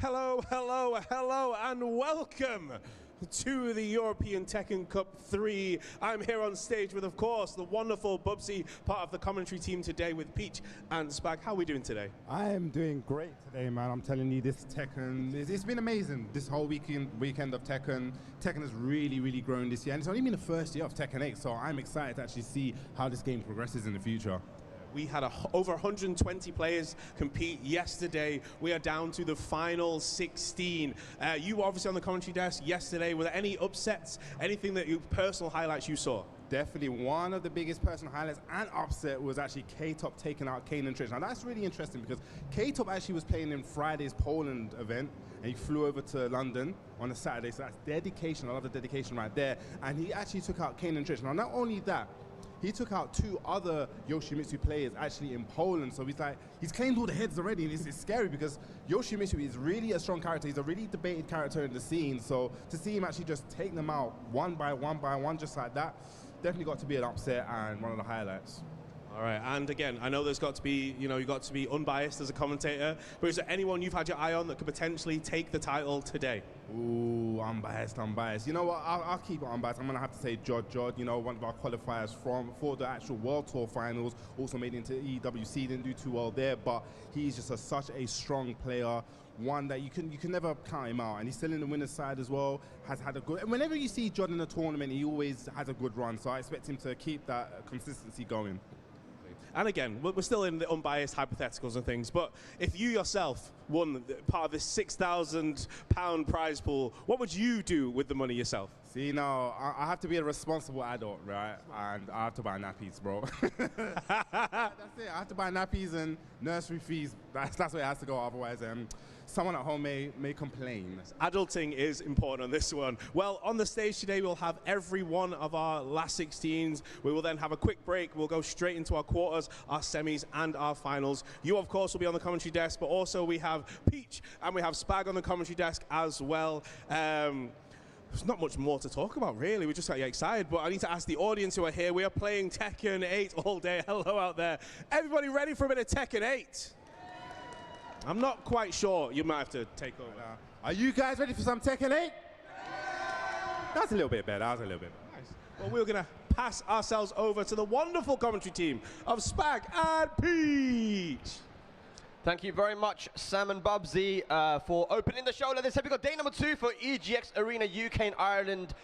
Hello, hello, hello, and welcome to the European Tekken Cup 3. I'm here on stage with, of course, the wonderful Bubsy, part of the commentary team today with Peach and Spag. How are we doing today? I am doing great today, man. I'm telling you, this Tekken, it's been amazing. This whole weekend of Tekken. Tekken has really grown this year, and it's only been the first year of Tekken 8, so I'm excited to actually see how this game progresses in the future. We had over 120 players compete yesterday. We are down to the final 16. You were obviously on the commentary desk yesterday. Were there any upsets, anything that personal highlights you saw? Definitely one of the biggest personal highlights and upset was actually K-Top taking out Kane and Trish. Now that's really interesting because K-Top actually was playing in Friday's Poland event and he flew over to London on a Saturday, so that's dedication. I love the dedication right there. And he actually took out Kane and Trish. Now not only that, he took out 2 other Yoshimitsu players actually in Poland. So he's claimed all the heads already, and it's scary because Yoshimitsu is really a strong character. He's a really debated character in the scene. So to see him actually just take them out one by one, just like that, definitely got to be an upset and one of the highlights. All right, and again, I know there's got to be, you've got to be unbiased as a commentator, but is there anyone you've had your eye on that could potentially take the title today? Ooh, unbiased. You know what, I'll keep it unbiased. I'm going to have to say Jod, one of our qualifiers for the actual World Tour Finals, also made it into EWC, didn't do too well there, but he's just such a strong player, one that you can never count him out, and he's still in the winner's side as well, has had a good, and whenever you see Jod in a tournament, he always has a good run, so I expect him to keep that consistency going. And again, we're still in the unbiased hypotheticals and things, but if you yourself won part of this £6,000 prize pool, what would you do with the money yourself? See, now, I have to be a responsible adult, right? And I have to buy nappies, bro. That's it. I have to buy nappies and nursery fees. That's where it has to go, otherwise someone at home may complain. Adulting is important on this one. Well, on the stage today, we'll have every one of our last 16s. We will then have a quick break. We'll go straight into our quarters, our semis, and our finals. You, of course, will be on the commentary desk, but also we have Peach and we have Spag on the commentary desk as well. There's not much more to talk about, really. We just got you excited, but I need to ask the audience who are here. We are playing Tekken 8 all day. Hello out there. Everybody ready for a bit of Tekken 8? I'm not quite sure. You might have to take over. Are you guys ready for some Tekken 8? That's a little bit better. Nice. Well, we're going to pass ourselves over to the wonderful commentary team of Spag and Peach. Thank you very much, Sam and Bubsy, for opening the show. Like this, we got day number 2 for EGX Arena UK and Ireland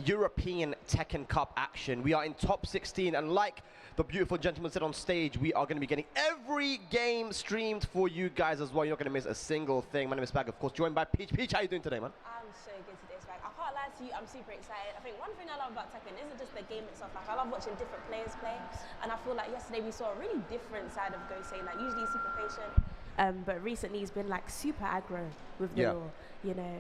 European Tekken Cup action. We are in top 16, and like the beautiful gentleman said on stage, we are going to be getting every game streamed for you guys as well. You're not going to miss a single thing. My name is Spag, of course, joined by Peach. Peach, how are you doing today, man? I'm so good today, Spag. I can't lie to you, I'm super excited. I think one thing I love about Tekken isn't just the game itself. Like, I love watching different players play, and I feel like yesterday we saw a really different side of Gosei. Like, usually he's super patient, but recently he's been like super aggro with the law,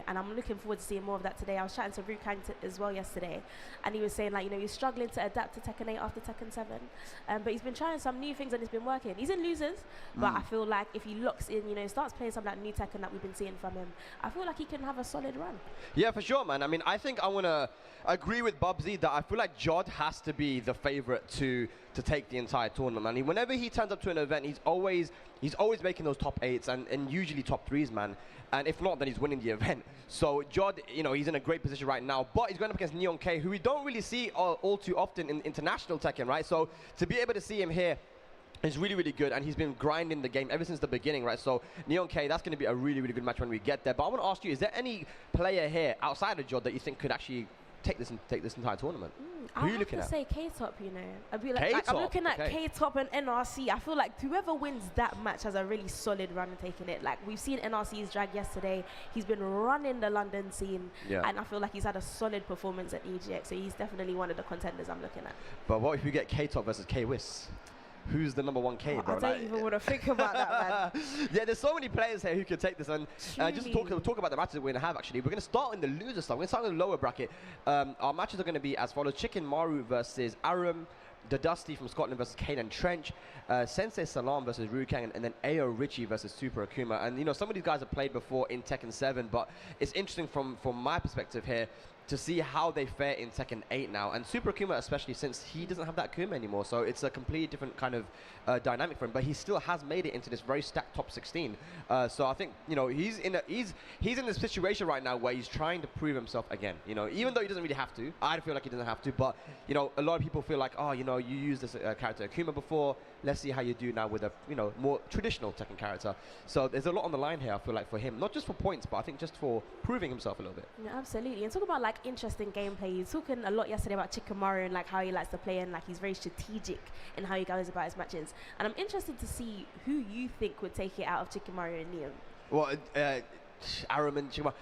and I'm looking forward to seeing more of that today. I was chatting to Rukang as well yesterday, and he was saying, like, he's struggling to adapt to Tekken 8 after Tekken 7, but he's been trying some new things and it's been working. He's in losers, but I feel like if he locks in, starts playing some like new Tekken that we've been seeing from him, I feel like he can have a solid run. Yeah, for sure, man. I mean, I think I want to agree with Bubsy that I feel like Jod has to be the favorite to take the entire tournament, man. Whenever he turns up to an event, he's always making those top 8s and usually top 3s, man. And if not, then he's winning the event. So Jod, he's in a great position right now, but he's going up against Neon K, who we don't really see all too often in international Tekken, right? So to be able to see him here is really good, and he's been grinding the game ever since the beginning, right? So Neon K, that's going to be a really good match when we get there. But I want to ask you, is there any player here outside of Jod that you think could actually take this entire tournament? Who are you looking at? I have to say K-Top, I'd be like, I'm looking at K-Top and NRC. I feel like whoever wins that match has a really solid run in taking it. Like, we've seen NRC's drag yesterday. He's been running the London scene, and I feel like he's had a solid performance at EGX, so he's definitely one of the contenders I'm looking at. But what if we get K-Top versus K-Wiss? Who's the number 1 K, bro? I don't even want to think about that, man. Yeah, there's so many players here who could take this. And just to talk about the matches that we're going to have, actually, we're going to start in the loser side. We're going to start in the lower bracket. Our matches are going to be as follows. Chicken Maru versus Arum. The Dusty from Scotland versus Kane and Trench, Sensei Salam versus Rukang, and then Ayo Richie versus Super Akuma. And some of these guys have played before in Tekken 7, but it's interesting from my perspective here. to see how they fare in Tekken 8 now, and Super Akuma especially, since he doesn't have that Akuma anymore, so it's a completely different kind of dynamic for him, but he still has made it into this very stacked top 16. So I think, you know, he's in this situation right now where he's trying to prove himself again, you know, even though he doesn't really have to. I feel like he doesn't have to, but, you know, a lot of people feel like, oh, you know, you used this character Akuma before, let's see how you do now with a, you know, more traditional Tekken character. So there's a lot on the line here, I feel like, for him, not just for points, but I think just for proving himself a little bit. Yeah, absolutely. And talk about like interesting gameplay. You're talking a lot yesterday about Chikamaru and like how he likes to play, and like he's very strategic in how he goes about his matches. And I'm interested to see who you think would take it out of Chikamaru and Liam. Well, Arum and Chikamaru.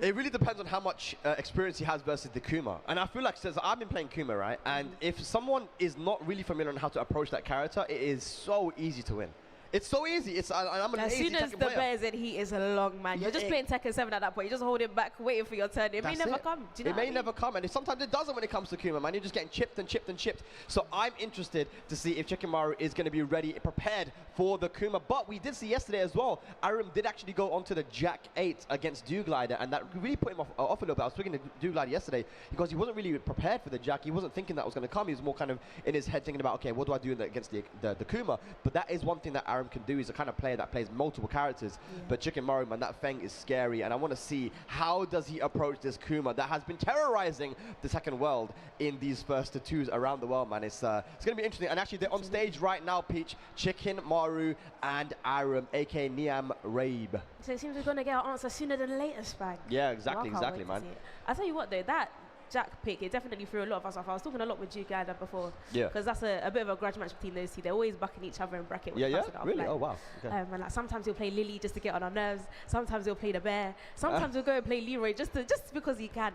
It really depends on how much experience he has versus the Kuma. And I feel like, since I've been playing Kuma, right? And if someone is not really familiar on how to approach that character, it is so easy to win. It's so easy. I'm an as easy soon as Tekken the player. bear's in, he is a long man. You're just playing Tekken 7 at that point. You're just holding back, waiting for your turn. It may never come. Do you know it may never come, and sometimes it doesn't when it comes to Kuma, man. You're just getting chipped and chipped and chipped. So I'm interested to see if Chikamaru is going to be ready, prepared for the Kuma. But we did see yesterday as well, Arum did actually go onto the Jack 8 against Glider, and that really put him off a little bit. I was speaking to Glider yesterday because he wasn't really prepared for the Jack. He wasn't thinking that was going to come. He was more kind of in his head thinking about, okay, what do I do against the Kuma? But that is one thing that Arum can do. He's a kind of player that plays multiple characters, but Chikamaru, man, that Feng is scary, and I want to see how does he approach this Kuma that has been terrorizing the Tekken world in these first twos around the world, man. It's going to be interesting, and actually they're on stage right now, Peach, Chikamaru and Arum, aka Niam Rabe. So it seems we're going to get our answer sooner than later, Spag. Yeah, exactly, man. I'll tell you what though, that Jack pick, it definitely threw a lot of us off. I was talking a lot with Glider before, because that's a bit of a grudge match between those two. They're always bucking each other in bracket. Yeah, really? Oh, wow. Okay. And like sometimes he'll play Lily just to get on our nerves. Sometimes he'll play the bear. Sometimes he'll go and play Leroy just because he can.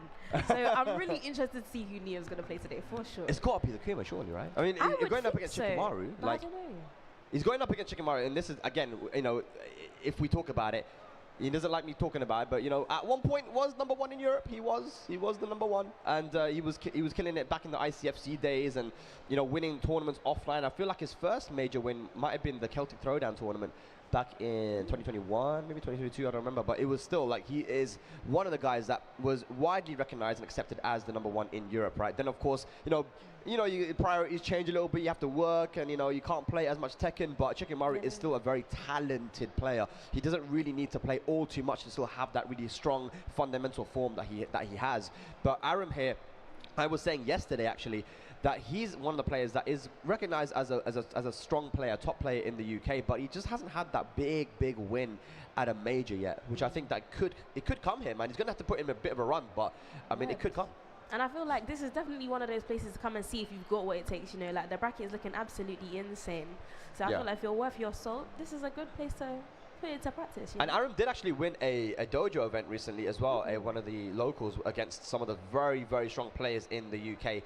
So I'm really interested to see who Neo's going to play today, for sure. It's got to be the Kuma, surely, right? I mean, you're going up against Chikamaru. Like, I don't know. He's going up against Chikamaru, and this is, again, you know, if we talk about it, he doesn't like me talking about it, but you know, at one point was #1 in Europe. He was the #1, and he was killing it back in the ICFC days, and you know, winning tournaments offline. I feel like his first major win might have been the Celtic Throwdown tournament back in 2021, maybe 2022, I don't remember, but it was still like he is one of the guys that was widely recognized and accepted as the #1 in Europe, right? Then of course, your priorities change a little bit. You have to work, and you know, you can't play as much Tekken, but Chikamaru is still a very talented player. He doesn't really need to play all too much to still have that really strong fundamental form that he has. But Arum here, I was saying yesterday actually, that he's one of the players that is recognized as a strong player, top player in the UK, but he just hasn't had that big win at a major yet, which I think that it could come here, man. He's gonna have to put in a bit of a run, but I mean, it could come. And I feel like this is definitely one of those places to come and see if you've got what it takes. You know, like the bracket is looking absolutely insane. So I feel like if you're worth your salt, this is a good place to put it into practice. And Arum did actually win a dojo event recently as well, one of the locals, against some of the very strong players in the UK.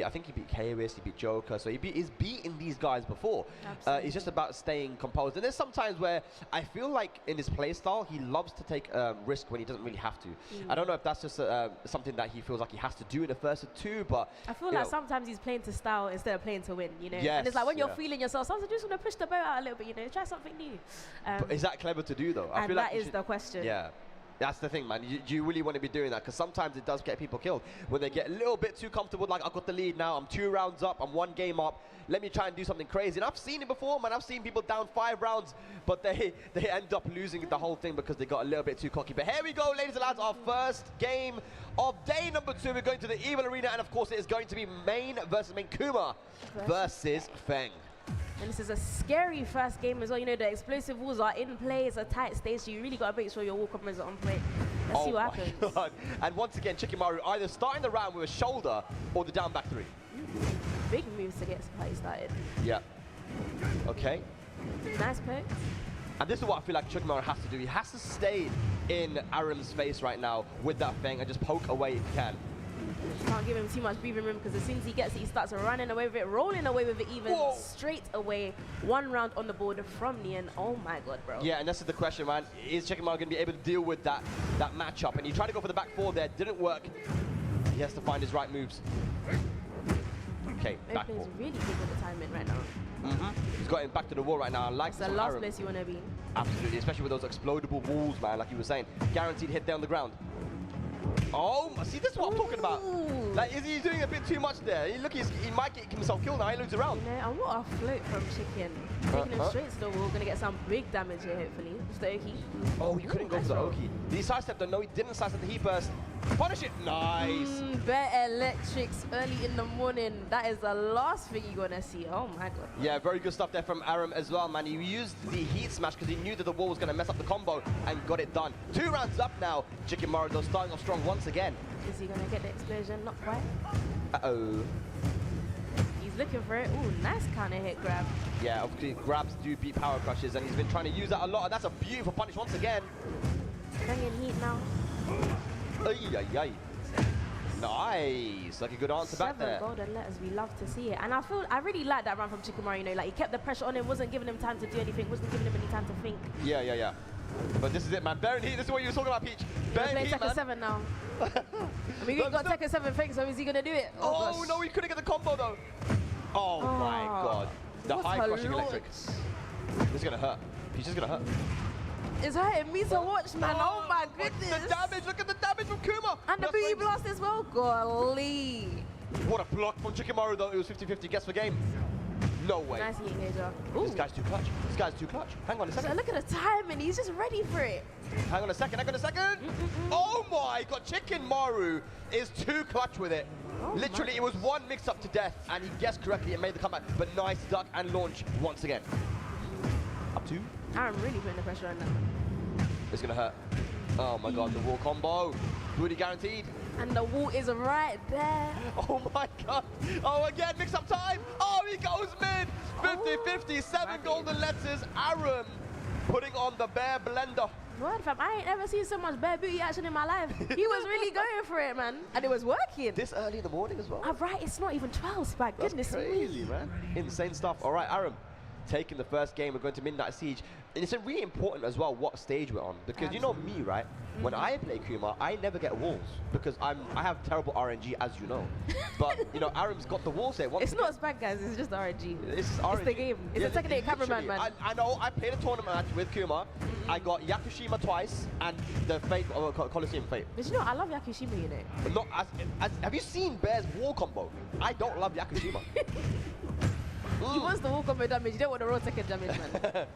I think he beat Kairis, he beat Joker, so he's beaten these guys before. It's just about staying composed. And there's some times where I feel like in his play style, he loves to take risk when he doesn't really have to. I don't know if that's just something that he feels like he has to do in the first two, but I feel like sometimes he's playing to style instead of playing to win, you know? Yes, and it's like when you're feeling yourself, sometimes you just want to push the boat out a little bit, you know, try something new. But is that clever to do though? I feel like that is the question. Yeah. That's the thing, man. Do you really want to be doing that? Because sometimes it does get people killed when they get a little bit too comfortable. Like, I've got the lead now. I'm 2 rounds up. I'm 1 game up. Let me try and do something crazy. And I've seen it before, man. I've seen people down 5 rounds, but they end up losing the whole thing because they got a little bit too cocky. But here we go, ladies and lads. Our first game of day number 2. We're going to the Evil Arena, and of course, it is going to be main versus main. Kuma versus Feng. And this is a scary first game as well. You know, the explosive walls are in play. It's a tight stage, so you really got to make sure your wall combos are on play. Let's see what happens. God. And once again, Chikamaru either starting the round with a shoulder or the down back 3. Big moves to get party started. Yeah. Okay. Nice poke. And this is what I feel like Chikamaru has to do. He has to stay in Arum's face right now with that Feng and just poke away if he can. Can't give him too much breathing room, because as soon as he gets it, he starts running away with it, rolling away with it, even straight away. 1 round on the board from Nian. Oh my god, bro. Yeah, and this is the question, man. Is Chikamaru going to be able to deal with that matchup? And he tried to go for the back 4 there, didn't work. He has to find his right moves. Okay, back 4. He's really good with the timing right now. He's got him back to the wall right now. I like the last place you want to be. Absolutely, especially with those explodable walls, man, like you were saying. Guaranteed hit down the ground. Oh, see, this is what I'm talking about. Like, is he doing a bit too much there? Look, he might get himself killed now. He loses around. You know, and what a float from Chicken. Taking him straight to the wall. Going to get some big damage here, hopefully. Just the Oki. Oh, he couldn't go for the Oki. Did he sidestep though? No, he didn't sidestep the heat burst. Punish it. Nice. Bear electrics early in the morning. That is the last thing you're going to see. Oh, my God. Yeah, very good stuff there from Aram as well, man. He used the heat smash because he knew that the wall was going to mess up the combo and got it done. 2 rounds up now. Chicken Maru, though, starting off strong once again. Is he going to get the explosion? Not quite. Uh-oh. He's looking for it. Ooh, nice counter hit grab. Yeah, obviously grabs do beat power crushes, and he's been trying to use that a lot, and that's a beautiful punish once again. Bringing heat now. Ay, ay, ay. Nice. Like a good answer back there. 7 golden letters. We love to see it. And I really like that run from Chicken Maru. You know, like he kept the pressure on him, wasn't giving him time to do anything, wasn't giving him any time to think. Yeah, yeah, yeah. But this is it, man. Bearing heat. This is what you were talking about, Peach. Bearing heat, Tekken man. 7 now. I mean, we got Tekken 7 thing, so is he gonna do it? Oh, gosh. no, he couldn't get the combo though. Oh my God. The What high a crushing electric. launch. This is gonna hurt. Peach is gonna hurt. It's hurting me to watch, man. Oh my The goodness. damage. Look at the damage from Kuma. And the Plus booty frames. blast as well. Golly. What a block from Chicken Maru though. It was 50-50 guess for game. No way. Nice heat engager. This guy's too clutch. This guy's too clutch. Hang on a So second. look at the timing. He's just ready for it. Hang on a second. Hang on a second. Oh my God. Chicken Maru is too clutch with it. Oh Literally, it was one mix-up to death, and he guessed correctly and made the comeback. But nice duck and launch once again. Up 2. I'm really putting the pressure on that. It's gonna hurt. Oh my God, the wall combo. Booty guaranteed. And the wall is right there. Oh my God. Oh, again, mix-up time. Oh, he goes mid. 50-50, 7 golden letters. Aram putting on the bear blender. Word fam, I ain't ever seen so much bare booty action in my life. He was really going for it, man. And it was working. This early in the morning as well. Right, it's not even 12, Spike. That's Goodness crazy, me. man. Insane stuff. All right, Aram, taking the first game. We're going to Midnight Siege. And it's really important as well what stage we're on. Because you know me, right? When I play Kuma, I never get walls. Because I have terrible RNG, as you know. But, you know, Aram's got the walls there. It's not Spike, guys. It's just RNG. It's RNG. It's the game. It's a Tekken 8 cameraman, man. I know. I played a tournament match with Kuma. I got Yakushima twice and the Fate, Coliseum Fate. But you know, I love Yakushima, you know. Not have you seen Bear's wall combo? I don't love Yakushima. He wants the wall combo damage. You don't want the raw Tekken damage, man.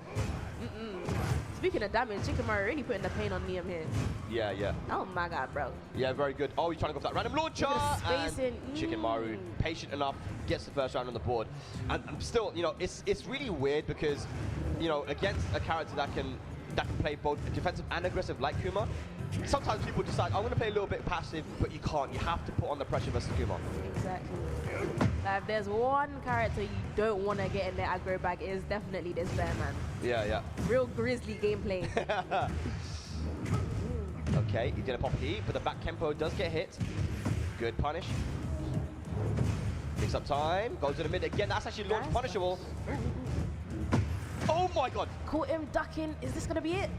Speaking of damage, Chicken Maru really putting the pain on Liam here. Yeah, yeah. Oh my God, bro. Yeah, very good. Oh, he's trying to go for that random launcher. Look at the And spacing. Chicken Maru, patient enough, gets the first round on the board. And still, you know, it's really weird because, you know, against a character that can play both defensive and aggressive like Kuma, sometimes people decide, I'm going to play a little bit passive, but you can't. You have to put on the pressure versus Kuma. Exactly. If there's one character you don't want to get in their aggro bag, it is definitely this bear, man. Yeah, yeah. Real grizzly gameplay. Okay, he's going to pop heat, but the back tempo does get hit. Good punish. Picks up time, goes to the mid again. That's actually launch punishable. Oh my God. Caught him ducking. Is this going to be it?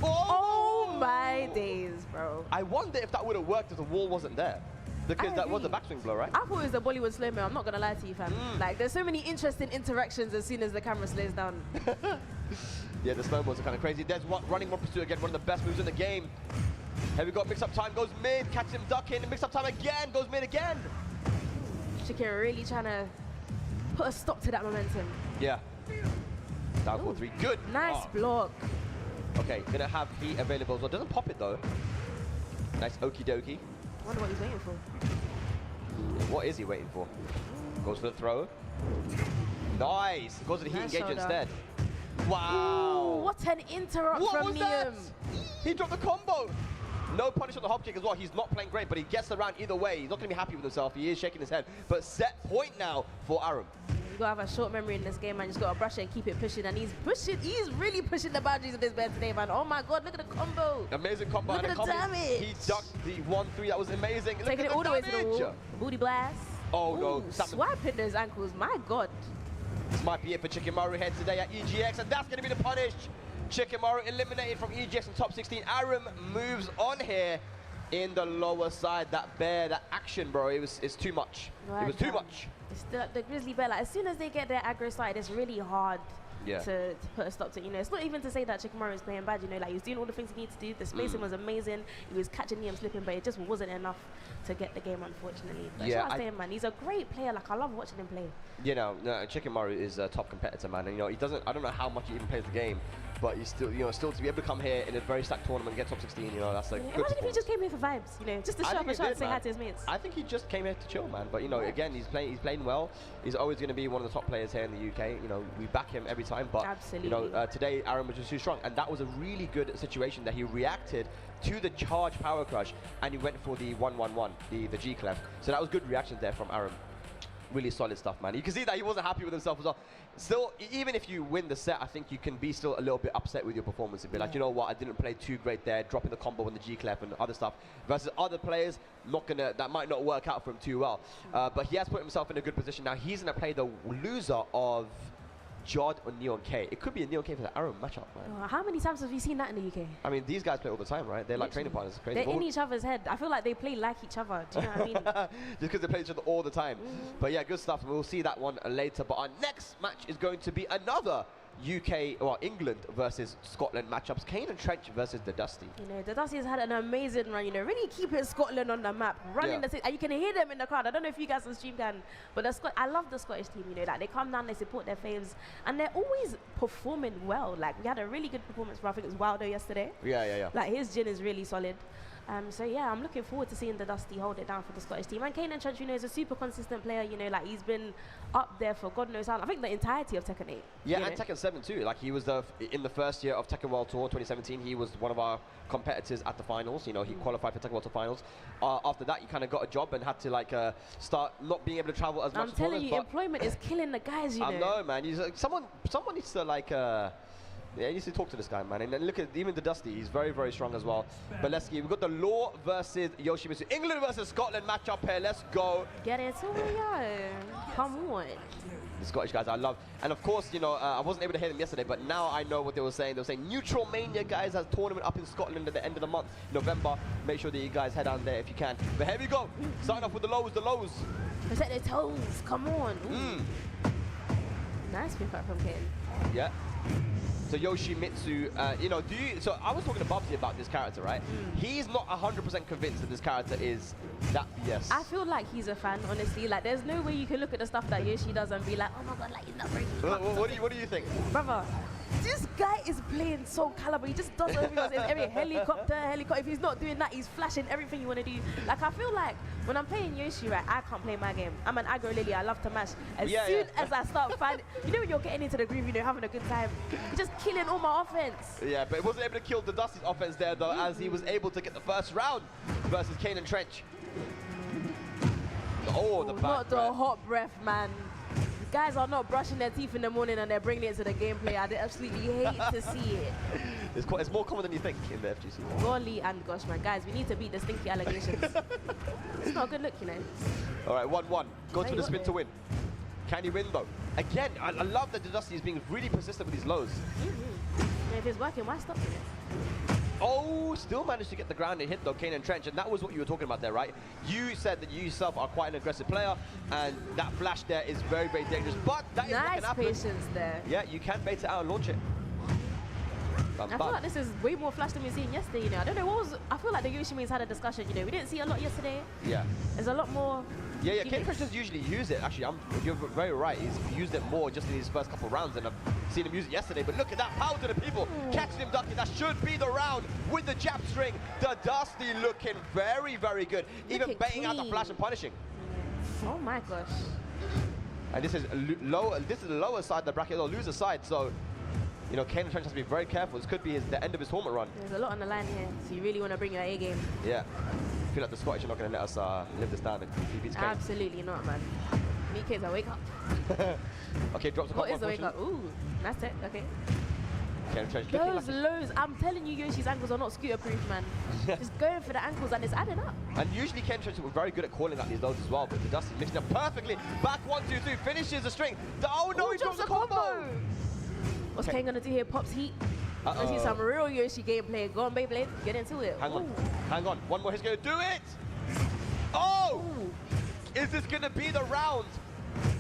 Oh! Oh my days, bro. I wonder if that would have worked if the wall wasn't there. Because that was the agree. backswing blow, right? I thought it was a Bollywood slow-mo. I'm not going to lie to you, fam. Like, there's so many interesting interactions as soon as the camera slows down. Yeah, the slow-mos are kind of crazy. There's running one pursuit again, one of the best moves in the game. Here we go, mix-up time, goes mid, catches him ducking, and mix-up time again, goes mid again. Chicken really trying to put a stop to that momentum. Yeah. Down 4-3, good. Nice block. Okay, gonna have heat available, so doesn't pop it though. Nice okie dokie. Wonder what he's waiting for. What is he waiting for? Goes for the throw. Nice, goes to the heat Nice engage shoulder. instead. Wow. Ooh, what an interrupt What from was that? Liam. He dropped the combo. No punish on the hop kick as well. He's not playing great, but he gets the round either way. He's not going to be happy with himself. He is shaking his head. But set point now for Aram. You gotta have a short memory in this game, man. You just gotta brush it and keep it pushing. And he's pushing. He's really pushing the boundaries of this bear today, man. Oh my God, look at the combo. Amazing combo. Look and at a the combo. damage. He ducked the 1-3. That was amazing. Look Taking at it all the way to the damage. wall. Booty blast. Oh, no. Ooh, Stop the- swiping those ankles. My God. This might be it for Chicken Maru here today at EGX, and that's going to be the punish. Chicken Maru eliminated from EGX in top 16. Aram moves on here in the lower side. That bear, that action, bro, it's too much. Right, it was too man. much. It's the grizzly bear. Like, as soon as they get their aggro side, it's really hard to put a stop to it. You know, it's not even to say that Chikamaru is playing bad. You know, like he was doing all the things he needed to do. The spacing was amazing. He was catching Liam slipping, but it just wasn't enough to get the game, unfortunately. But shout out to him, man. He's a great player. Like, I love watching him play. You know, Chikamaru is a top competitor, man. And you know, he doesn't. I don't know how much he even plays the game, but he's still, you know, still to be able to come here in a very stacked tournament and get top 16. You know, that's like. Imagine if he just came here for vibes. You know, just to show up and shout and say hi to his mates. I think he just came here to chill, man. But you know, again, he's playing well. He's always going to be one of the top players here in the UK. You know, we back him every time. But absolutely. You know, today Aaron was just too strong, and that was a really good situation that he reacted to the charge power crush, and he went for the 1-1-1, the G clef. So that was good reaction there from Aaron. Really solid stuff, man. You can see that he wasn't happy with himself as well. Still, even if you win the set, I think you can be still a little bit upset with your performance and be like, you know what, I didn't play too great there, dropping the combo on the G clef and other stuff. Versus other players, that might not work out for him too well. But he has put himself in a good position. Now he's going to play the loser of Jod or Neon K. It could be a Neon K for the Arrow matchup, man. How many times have you seen that in the UK? I mean, these guys play all the time, right? They're like training partners. Crazy. They're in each other's head. I feel like they play like each other. Do you know what I mean? Just because they play each other all the time. But yeah, good stuff. We'll see that one later. But our next match is going to be another UK or England versus Scotland matchups. Kane and Trench versus the Dusty. You know, the Dusty has had an amazing run. You know, really keeping Scotland on the map, running the. And you can hear them in the crowd. I don't know if you guys on stream can, but I love the Scottish team. You know, like they come down, they support their faves, and they're always performing well. Like we had a really good performance from, I think it was Wilder yesterday. Yeah. Like his gin is really solid. So yeah, I'm looking forward to seeing the Dusty hold it down for the Scottish team. And Kane and Trench, you know, is a super consistent player. You know, like he's been up there for God knows how. I think the entirety of Tekken 8. Yeah, and Tekken 7 too. Like he was in the first year of Tekken World Tour 2017. He was one of our competitors at the finals. You know, he qualified for Tekken World Tour finals. After that, he kind of got a job and had to like start not being able to travel as much. I'm telling you, employment is killing the guys. You know. I know, man. Someone needs to like. Yeah, you need to talk to this guy, man. And then look at even the Dusty. He's very, very strong as well. But let's see. We've got the Law versus Yoshimitsu. England versus Scotland matchup here. Let's go. Get it to me, come on. The Scottish guys I love. And of course, you know, I wasn't able to hear them yesterday, but now I know what they were saying. They were saying Neutral Mania, guys, has a tournament up in Scotland at the end of the month, November. Make sure that you guys head down there if you can. But here we go. Starting off with the lows. Protect their toes. Come on. Nice pick up from Kane. Yeah. So Yoshimitsu, you know, so I was talking to Bubsy about this character, right? He's not 100% convinced that this character is that BS. I feel like he's a fan, honestly. Like, there's no way you can look at the stuff that Yoshi does and be like, oh my god, like, he's not very good. What do you think? Brother, this guy is playing so caliber. He just does every helicopter. If he's not doing that, he's flashing everything you want to do. Like, I feel like when I'm playing Yoshi, right, I can't play my game. I'm an aggro lily. I love to mash. As soon as I start finding, you know when you're getting into the groove, you know, having a good time, you're just killing all my offense. Yeah, but he wasn't able to kill the Dusty's offense there, though, as he was able to get the first round versus Kane and Trench. Oh, the back not the hot breath, man. Guys are not brushing their teeth in the morning and they're bringing it to the gameplay. I absolutely hate to see it. It's more common than you think in the FGC. Golly and gosh, man. Guys, we need to beat the stinky allegations. It's not a good look, you know. All right, 1-1. Go to the spin to win. Can you win, though? Again, I love that the Dusty is being really persistent with these lows. If it's working, why stop it? Oh, still managed to get the ground and hit, though, Kane and Trench. And that was what you were talking about there, right? You said that you yourself are quite an aggressive player, and that flash there is very, very dangerous. But that is what can happen. Nice patience there. Yeah, you can bait it out and launch it. I feel like this is way more flash than we've seen yesterday, you know. I don't know, I feel like the Yoshimis had a discussion, you know. We didn't see a lot yesterday. Yeah. There's a lot more. Yeah, Kane Trench does usually use it. Actually, you're very right. He's used it more just in his first couple of rounds, and I've seen him use it yesterday. But look at that power to the people. Catching him ducking. That should be the round with the jab string. The Dusty looking very, very good. Even baiting out the flash and punishing. Oh my gosh. And this is low. This is the lower side of the bracket, or loser side. So, you know, Kane and Trench has to be very careful. This could be the end of his tournament run. There's a lot on the line here, so you really want to bring your A game. Yeah. I feel like the Scottish are not going to let us live this down if he beats Kane. Absolutely not, man. Me kids, I wake up. Okay, drops a couple. What is the wake up? Ooh, nice tech. Okay. Trench those lows, I'm telling you, Yoshi's ankles are not scooter proof, man. Just going for the ankles and it's adding up. And usually Ken Trench was very good at calling out these lows as well, but the Dusty mixed it up perfectly. Back 1, 2, 3, finishes the string. Oh no, he drops the combo! What's Kane gonna do here? Pops heat. Let's see some real Yoshi gameplay. Go on, Beyblade, get into it. Hang on. One more, he's gonna do it! Oh! Ooh. Is this gonna be the round?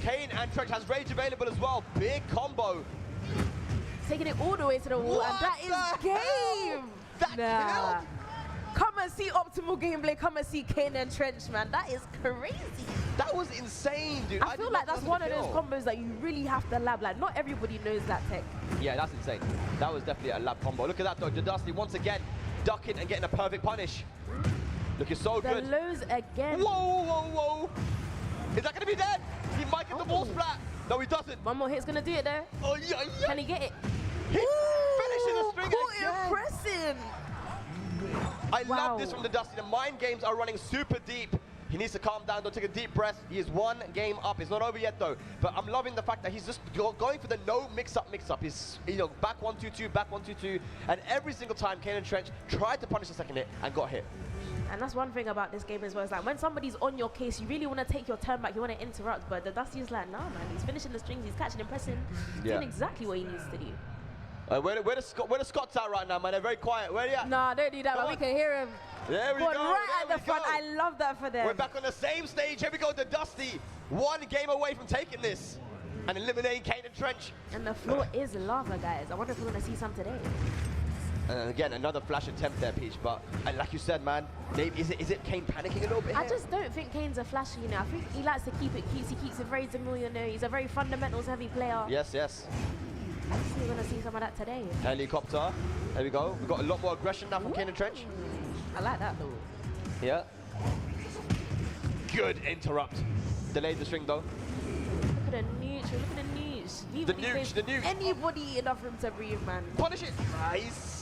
Kane and Trench has rage available as well. Big combo. taking it all the way to the wall, and that is game. That killed. Come and see optimal gameplay. Come and see Kane and Trench, man. That is crazy. That was insane, dude. I feel like that's one of those combos that you really have to lab. Like, not everybody knows that tech. Yeah, that's insane. That was definitely a lab combo. Look at that, though. Dusty once again ducking and getting a perfect punish. Looking so good. The lows again. Whoa, whoa, whoa. Is that going to be dead? He might get the ball splat. No, he doesn't. One more hit's going to do it, though. Oh, yeah, yeah. Can he get it? He finishing the string again. Impressive. I love this from the Dusty. The mind games are running super deep. He needs to calm down, don't take a deep breath. He is one game up. It's not over yet, though. But I'm loving the fact that he's just going for the no mix-up. He's, you know, back 1-2-2, back 1-2-2. And every single time, Kane and Trench tried to punish the second hit and got hit. And that's one thing about this game as well. It's like when somebody's on your case, you really want to take your turn back. You want to interrupt. But the Dusty is like, nah, man. He's finishing the strings. He's catching and pressing. He's doing exactly what he needs to do. Where the Scots at right now, man? They're very quiet. Where are you at? Nah, don't do that, man. We can hear him. There we go. Right at the front. I love that for them. We're back on the same stage. Here we go, the Dusty. One game away from taking this and eliminating Kane and Trench. And the floor is lava, guys. I wonder if we're going to see some today. And again, another flash attempt there, Peach. But like you said, man, maybe is it Kane panicking a little bit I here? just don't think Kane's a flashy, you know. I think he likes to keep it cute. He keeps it very demure, you know. He's a very fundamentals-heavy player. Yes, yes. I think we're going to see some of that today. Helicopter. There we go. We've got a lot more aggression now from Kane and Trench. I like that, though. Yeah. Good interrupt. Delayed the string, though. Look at the nooch. Look at the nooch. The nooch, the nooch. Anybody enough room to breathe, man. Punish it. Nice.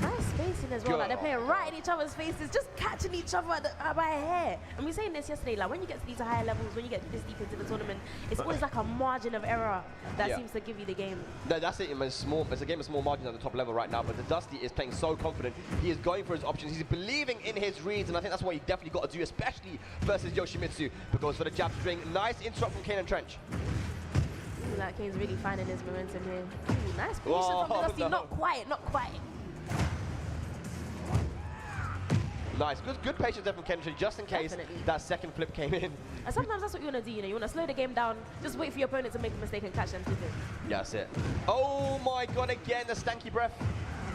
Nice spacing as well. Like they're playing right in each other's faces, just catching each other by a hair. And we were saying this yesterday, like when you get to these higher levels, when you get this deep into the tournament, it's always like a margin of error that seems to give you the game. No, that's it. It's a game of small margins at the top level right now, but the Dusty is playing so confident. He is going for his options. He's believing in his reads, and I think that's what he definitely got to do, especially versus Yoshimitsu. Because for the jab string, nice interrupt from Kane and Trench. Like Kane's really finding his momentum here. Ooh, nice position from the Dusty. No. Not quite, not quite. Nice, good patience there from Kane, just in case that second flip came in. And sometimes that's what you want to do, you know. You want to slow the game down, just wait for your opponent to make a mistake and catch them flip it. Yeah, that's it. Oh my god, again, the stanky breath.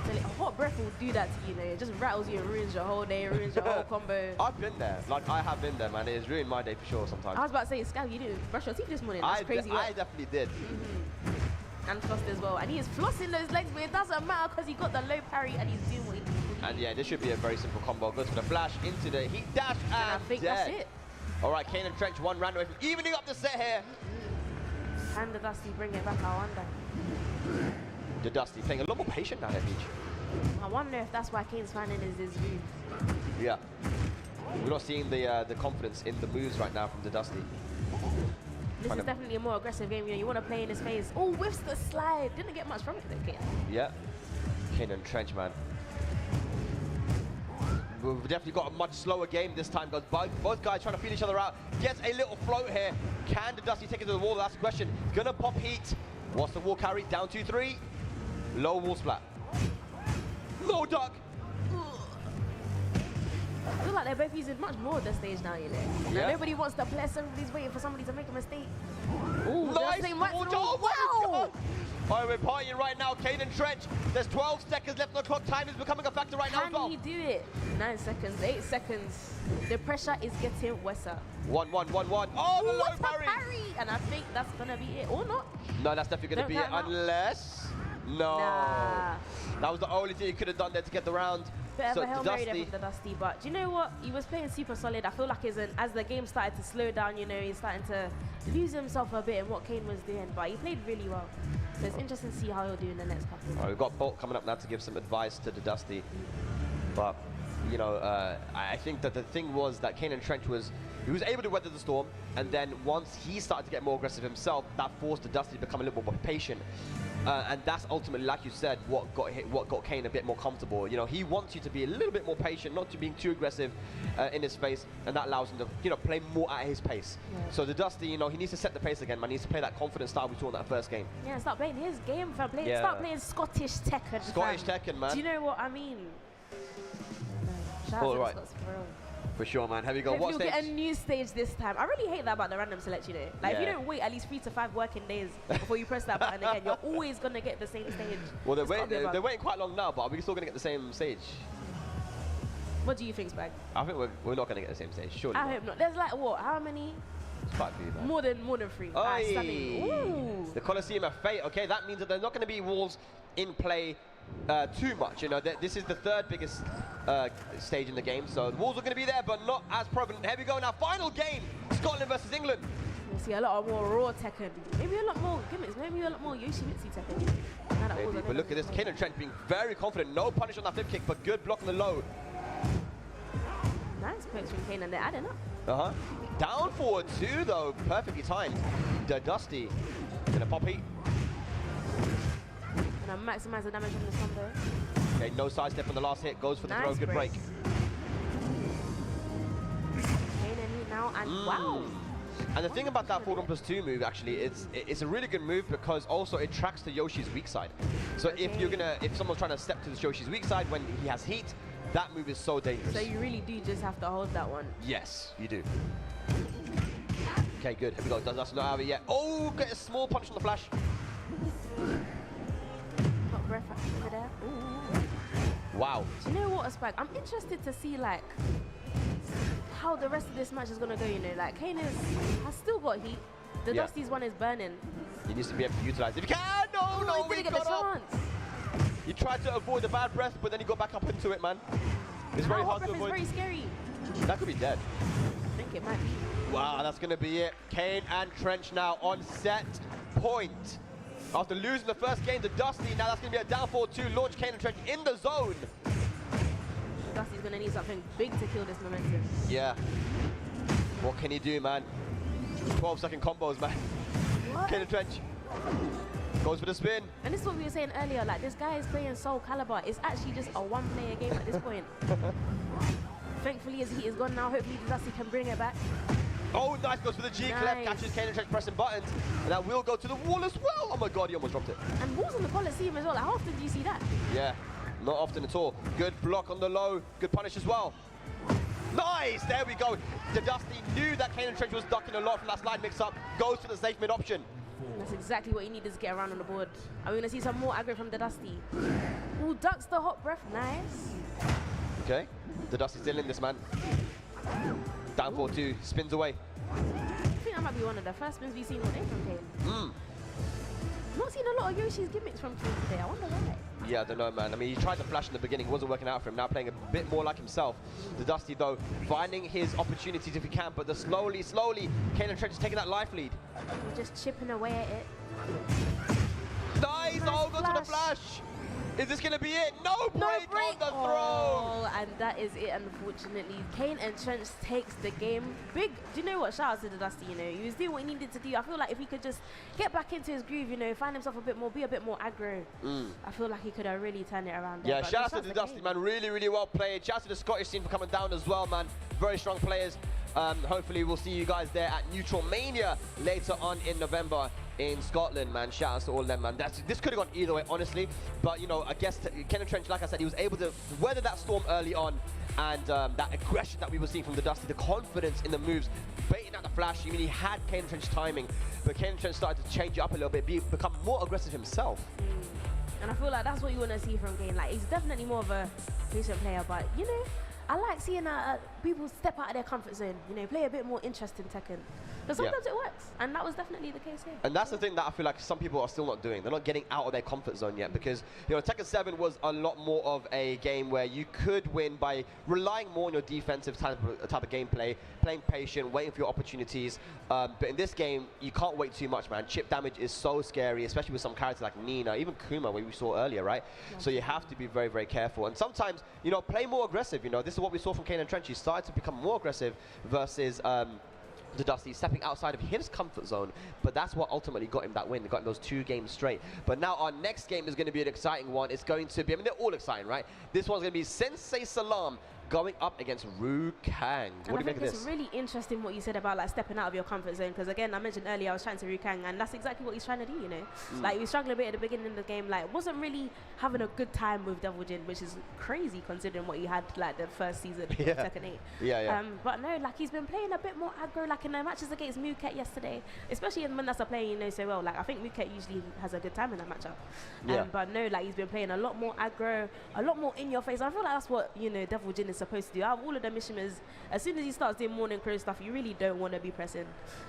A hot breath will do that to you, you know. It just rattles you and ruins your whole day, ruins your whole combo. I've been there. Like, I have been there, man. It has ruined my day for sure sometimes. I was about to say, Scal, you didn't brush your teeth this morning. That's crazy. I definitely did. And flossed as well. And he is flossing those legs, but it doesn't matter because he got the low parry and he's doing what he needs to do. And yeah, this should be a very simple combo. Goes for the flash into the heat dash, and I think dead. that's it. All right, Kane and Trench, one round away from evening up the set here. Can the Dusty bring it back? I wonder. The Dusty playing a lot more patient now, that Beach. I wonder if that's why Kane's finding his move. Yeah. We're not seeing the confidence in the moves right now from the Dusty. This is definitely a more aggressive game. You know, you want to play in his face. Oh, whiffs the slide. Didn't get much from it, though, Kane. Yeah. Kane and Trench, man. We've definitely got a much slower game this time, because both guys trying to feel each other out. Gets a little float here. Can the Dusty take it to the wall? That's the question. Gonna pop heat. What's the wall carry? Down 2-3. Low wall splat. Low duck. I feel like they're both using much more at this stage now, you know. Yeah. Like, nobody wants to bless. Everybody's waiting for somebody to make a mistake. Ooh, nice. Wow. All right, we're partying right now. Kane and Trench. There's 12 seconds left on the clock. Time is becoming a factor right now as well. Can he do it? 9 seconds, 8 seconds. The pressure is getting worse. 1-1-1-1. Oh, the low parry. And I think that's going to be it. Or not. No, that's definitely going to be it. Unless... No. Nah. That was the only thing he could have done there to get the round. Bit of a Hail Mary there from the Dusty, but do you know what? He was playing super solid. I feel like as the game started to slow down, you know, he's starting to lose himself a bit in what Kane was doing, but he played really well. So it's interesting to see how he'll do in the next couple. All right, we've got Bolt coming up now to give some advice to the Dusty. But, you know, I think that the thing was that Kane and Trench was able to weather the storm, and then once he started to get more aggressive himself, that forced the Dusty to become a little more patient. And that's ultimately, like you said, what got Kane a bit more comfortable. You know, he wants you to be a little bit more patient, not to being too aggressive in his face, and that allows him to, you know, play more at his pace. Yeah. So the Dusty, you know, he needs to set the pace again, man. He needs to play that confident style we saw in that first game. Yeah, start playing his game, fam. Start playing Scottish Tekken. Scottish Tekken, man. Do you know what I mean? Shout out to the Scots for real. For sure, man. Here we go. Hopefully What we'll stage? get a new stage this time. I really hate that about the random select, you know. Like, if you Yeah. don't wait at least 3 to 5 working days before you press that button again, you're always going to get the same stage. Well, It's gotta be a bug. they're waiting quite long now, but are we still going to get the same stage? What do you think, Spag? I think we're not going to get the same stage, surely. I not. hope not. There's like, what, how many? It's quite a few, man. More than 3. Ah, stunning. Ooh. The Colosseum of Fate. Okay, that means that there's not going to be walls in play too much. You know, this is the 3rd biggest stage in the game, so the walls are going to be there, but not as prevalent. Here we go now. Final game: Scotland versus England. You see a lot more raw Tekken. Maybe a lot more gimmicks. Maybe a lot more Yoshimitsu Tekken. Now that walls are But look at this. Kaden Trent being very confident. No punish on that flip kick, but good block on the low. Nice pokes from Kane, and they're adding up. Down forward 2 though, perfectly timed. The Dusty gonna pop heat. And I maximize the damage from this combo. Okay, no sidestep on the last hit. Goes for the throw. Good break. Kane and heat now, and wow. And the thing about that forward 1+2 move, actually, it's a really good move because also it tracks to Yoshi's weak side. So if someone's trying to step to the Yoshi's weak side when he has heat, that move is so dangerous. So you really do just have to hold that one. Yes, you do. Okay, good. Here we go. That's not out of it yet. Oh, get a small punch on the flash. Hot breath over there. Ooh. Wow. Do you know what, Spag? I'm interested to see like how the rest of this match is gonna go. You know, like Kane has still got heat. The Yeah. Dusty's one is burning. He needs to be able to utilize it. If he can! No, no, he we didn't get the got up. chance. He tried to avoid the bad breath, but then he got back up into it, man. It's very hard to It's avoid. very scary. That could be dead. I think it might be. Wow, that's going to be it. Kane and Trench now on set point. After losing the first game to Dusty, now that's going to be a down forward 2. Launch Kane and Trench in the zone. Dusty's gonna need something big to kill this momentum. Yeah. What can he do, man? 12-second combos, man. What? Kane and Trench. Goes for the spin. And this is what we were saying earlier, like this guy is playing Soul Calibur. It's actually just a one-player game at this point. Thankfully his heat is gone now. Hopefully Dusty can bring it back. Oh, nice. Goes for the G clef. Catches Kane and Trench pressing buttons. And that will go to the wall as well. Oh my god, he almost dropped it. And walls on the Colosseum as well. Like, how often do you see that? Yeah, not often at all. Good block on the low. Good punish as well. Nice! There we go. The Dusty knew that Kane and Trench was ducking a lot from that slide mix-up. Goes for the safe mid option. That's exactly what he needed to get around on the board. Are we going to see some more aggro from the Dusty? Ooh, ducks the hot breath. Nice. Okay, the Dusty's still in this, man. Down 4-2, spins away. I think that might be one of the first spins we've seen all day from Kane. Not seen a lot of Yoshi's gimmicks from Kane today. I wonder why. Yeah, I don't know, man. I mean, he tried to flash in the beginning. It wasn't working out for him. Now playing a bit more like himself. The Dusty, though, finding his opportunities if he can, but slowly, Kane and Trench is taking that life lead. He's just chipping away at it. Nice! Oh, go to the flash! Is this going to be it? No break on the throw! Oh, and that is it, unfortunately. Kane and Trench takes the game. Big, do you know what? Shout out to the Dusty, you know. He was doing what he needed to do. I feel like if he could just get back into his groove, you know, find himself a bit more, be a bit more aggro, I feel like he could have really turned it around there. Yeah, But shout out to the Dusty, man. Really well played. Shout out to the Scottish team for coming down as well, man. Very strong players. Hopefully we'll see you guys there at Neutral Mania later on in November in Scotland, man. Shout out to all of them, man. This could have gone either way, honestly. But, you know, I guess Ken and Trench, like I said, he was able to weather that storm early on. And that aggression that we were seeing from the Dusty, the confidence in the moves, baiting out the flash. I mean, he had Ken and Trench timing, but Ken and Trench started to change it up a little bit, become more aggressive himself. And I feel like that's what you want to see from Kane. Like, he's definitely more of a patient player, but, you know, I like seeing people step out of their comfort zone, you know, play a bit more interesting Tekken. But sometimes it works, and that was definitely the case here. And that's the thing that I feel like some people are still not doing. They're not getting out of their comfort zone yet because, you know, Tekken 7 was a lot more of a game where you could win by relying more on your defensive type of gameplay, playing patient, waiting for your opportunities. But in this game, you can't wait too much, man. Chip damage is so scary, especially with some characters like Nina, even Kuma, where we saw earlier, right? So you have to be very careful. And sometimes, you know, play more aggressive. You know, this is what we saw from Kane and Trench. He started to become more aggressive versus the Dusty, stepping outside of his comfort zone, but that's what ultimately got him that win. Got him those 2 games straight. But now our next game is going to be an exciting one. It's going to be, I mean, they're all exciting, right? This one's going to be Sensei Salam going up against Ru Kang. What do you make of this? It's really interesting what you said about like stepping out of your comfort zone, because again, I mentioned earlier I was trying to Ru Kang, and that's exactly what he's trying to do, you know. Like he was struggling a bit at the beginning of the game, like wasn't really having a good time with Devil Jin, which is crazy considering what he had like the first season of Tekken 8. Yeah. But no, like he's been playing a bit more aggro, like in the matches against Muket yesterday, especially when that's a player you know so well. Like I think Muket usually has a good time in that matchup. But no, like he's been playing a lot more aggro, a lot more in your face. I feel like that's what, you know, Devil Jin is supposed to do. Out of all of the missioners, as soon as he starts doing morning crew stuff, you really don't want to be pressing.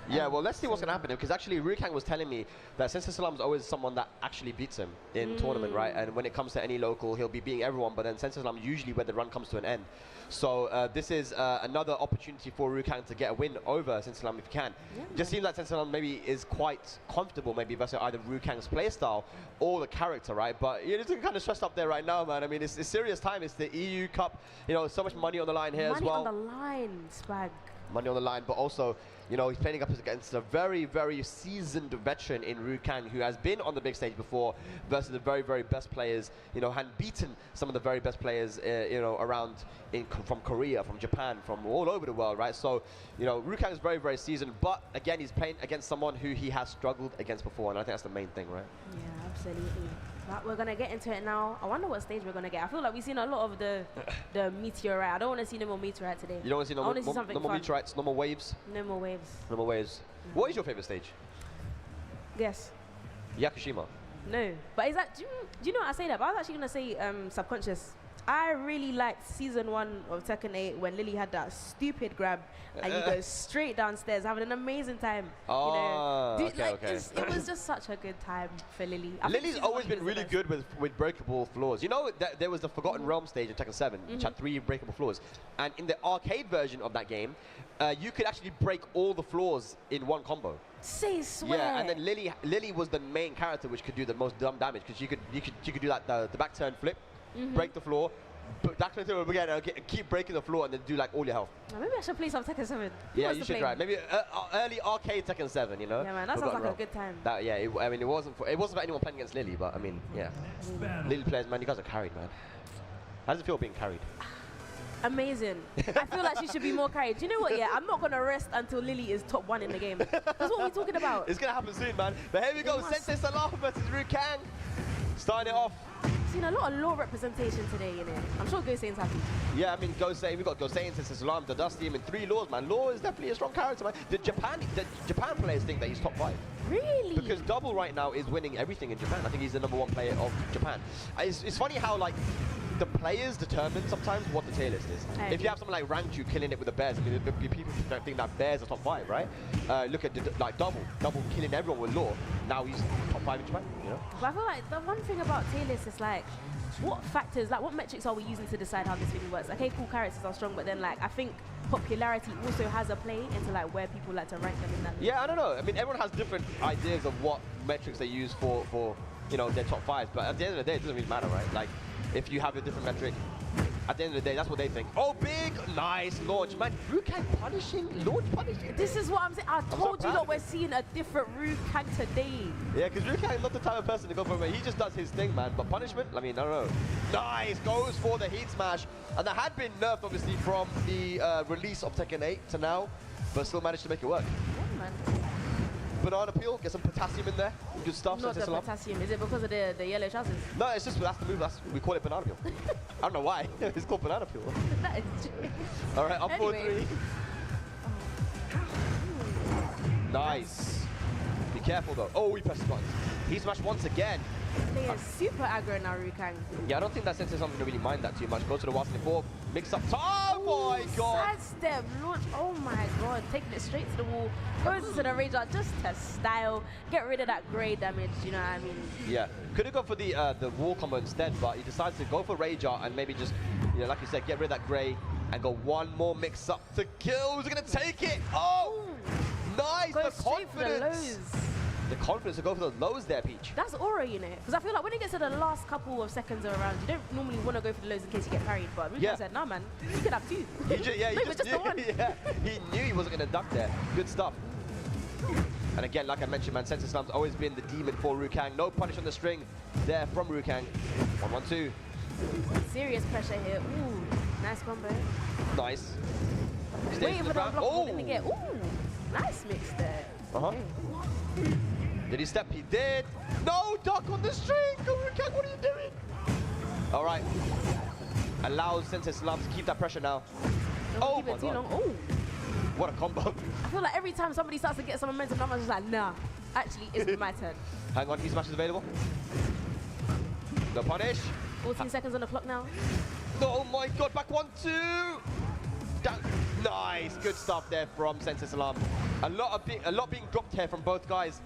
Yeah, well, let's see what's going to happen, because actually Ru Kang was telling me that Sensei Salam's always someone that actually beats him in tournament, right? And when it comes to any local, he'll be beating everyone, but then Sensei Salam usually where the run comes to an end. So this is another opportunity for Ru Kang to get a win over Sensei Salam if he can. Just seems like Sensei Salam maybe is quite comfortable maybe versus either Ru Kang's playstyle or the character, right? But you're just kind of stressed up there right now, man. I mean, it's a serious time. It's the EU Cup. You know, so much money on the line here as well. Money on the line, Spag. Money on the line, but also, you know, he's playing up against a very, very seasoned veteran in Ru Kang, who has been on the big stage before, versus the very, very best players, you know, and beaten some of the very best players, you know, around from Korea, from Japan, from all over the world, right? So, you know, Ru Kang is very, very seasoned, but again, he's playing against someone who he has struggled against before, and I think that's the main thing, right? Yeah, absolutely. But we're gonna get into it now. I wonder what stage we're gonna get. I feel like we've seen a lot of the meteorite. I don't want to see no more meteorite today. You don't want to see no more meteorites, no more waves? No more waves. No more waves. What is your favorite stage? Yes. Yakushima. No, but is that? Do you know what I say that? But I was actually gonna say subconscious. I really liked season 1 of Tekken 8 when Lily had that stupid grab and you go straight downstairs, having an amazing time. Oh, you know? Dude, okay. It was just such a good time for Lily. Lily's always been really good with breakable floors. You know, there was the Forgotten Realm stage in Tekken 7, which had 3 breakable floors. And in the arcade version of that game, you could actually break all the floors in one combo. Swear. Yeah, and then Lily was the main character which could do the most dumb damage, because you could do like the back turn flip, break the floor, back turn flip again, and keep breaking the floor, and then do like all your health. Maybe I should play some Tekken 7. Yeah, you should try. Maybe early arcade Tekken 7, you know. Yeah, man, that sounds like a good time. I mean, it wasn't for anyone playing against Lily, but I mean, yeah. Lily players, man, you guys are carried, man. How does it feel being carried? Amazing. I feel like she should be more carried. Do you know what? Yeah, I'm not gonna rest until Lily is top 1 in the game. That's what we're talking about. It's gonna happen soon, man. But here we go, Sensei Salam versus Ru Kang. Starting it off. Seen a lot of law representation today, you know. I'm sure Gosain's happy. Yeah, I mean, we've got Gosain, Sensei Salam, Dusty, I mean, 3 laws, man. Law is definitely a strong character, man. The Japan players think that he's top 5. Really? Because Double right now is winning everything in Japan. I think he's the #1 player of Japan. It's funny how, like, the players determine sometimes what the tier list is. If you have someone like Rangchu killing it with the Bears, I mean, people don't think that Bears are top 5, right? Look at like Double killing everyone with Law. Now he's top 5 in Japan, you know? But I feel like the one thing about tier lists is like, what factors, like what metrics are we using to decide how this really works? Okay, cool, characters are strong, but then like I think popularity also has a play into like where people like to rank them in that list. Yeah, I don't know. I mean, everyone has different ideas of what metrics they use for you know, their top 5s, but at the end of the day, it doesn't really matter, right? Like, if you have a different metric, at the end of the day, that's what they think. Oh, big, nice launch, man. Ru Kang launch punishing. This is what I'm saying. I told you that we're seeing a different Ru Kang today. Yeah, because Ru Kang is not the type of person to go for it. He just does his thing, man. But punishment, I mean, I don't know. Nice, goes for the heat smash. And that had been nerfed, obviously, from the release of Tekken 8 to now, but still managed to make it work. Yeah, man. Banana peel, get some potassium in there. Good stuff. Not the potassium. Is it because of the yellow trousers? No, it's just that's the move. We call it banana peel. I don't know why. It's called banana peel. That is true. All right, up 4-3. Nice. Be careful though. Oh, he pressed the buttons. He smashed once again. They are super aggro now, Ru Kang. Yeah, I don't think that Sensei Salam's gonna really mind that too much. Go to the Wasp before, mix up. Oh my god! Side step, launch. Oh my god, taking it straight to the wall. Goes into the rage art just to style, get rid of that grey damage. You know what I mean? Yeah, could have gone for the wall combo instead, but he decided to go for rage art and maybe just, you know, like you said, get rid of that grey and go one more mix up to kill. Who's gonna take it? Oh, nice! Go the straight for the lows. The confidence to go for the lows there, Peach. That's aura, you know. Because I feel like when it gets to the last couple of seconds of a round, you don't normally want to go for the lows in case you get parried. But Ru Kang said, nah, man, you could have 2. He just knew, the one. Yeah, he knew he wasn't going to duck there. Good stuff. And again, like I mentioned, man, Sensei Salam's always been the demon for Ru Kang. No punish on the string there from Ru Kang. 1-1-2. Serious pressure here. Ooh. Nice combo. Nice. Waiting for the block holding to get. Ooh, nice mix there. Okay. Did he step? He did. No, duck on the string. Rukan, what are you doing? All right. Allows Sensei Salam to keep that pressure now. Don't keep it too long. Oh. What a combo. I feel like every time somebody starts to get some momentum, I'm just like, nah. Actually, it's my turn. Hang on, E-Smash is available. The punish. 14 seconds on the clock now. Oh my god, back 1-2. Down. Nice, good stuff there from Sensei Salam. A lot being dropped here from both guys.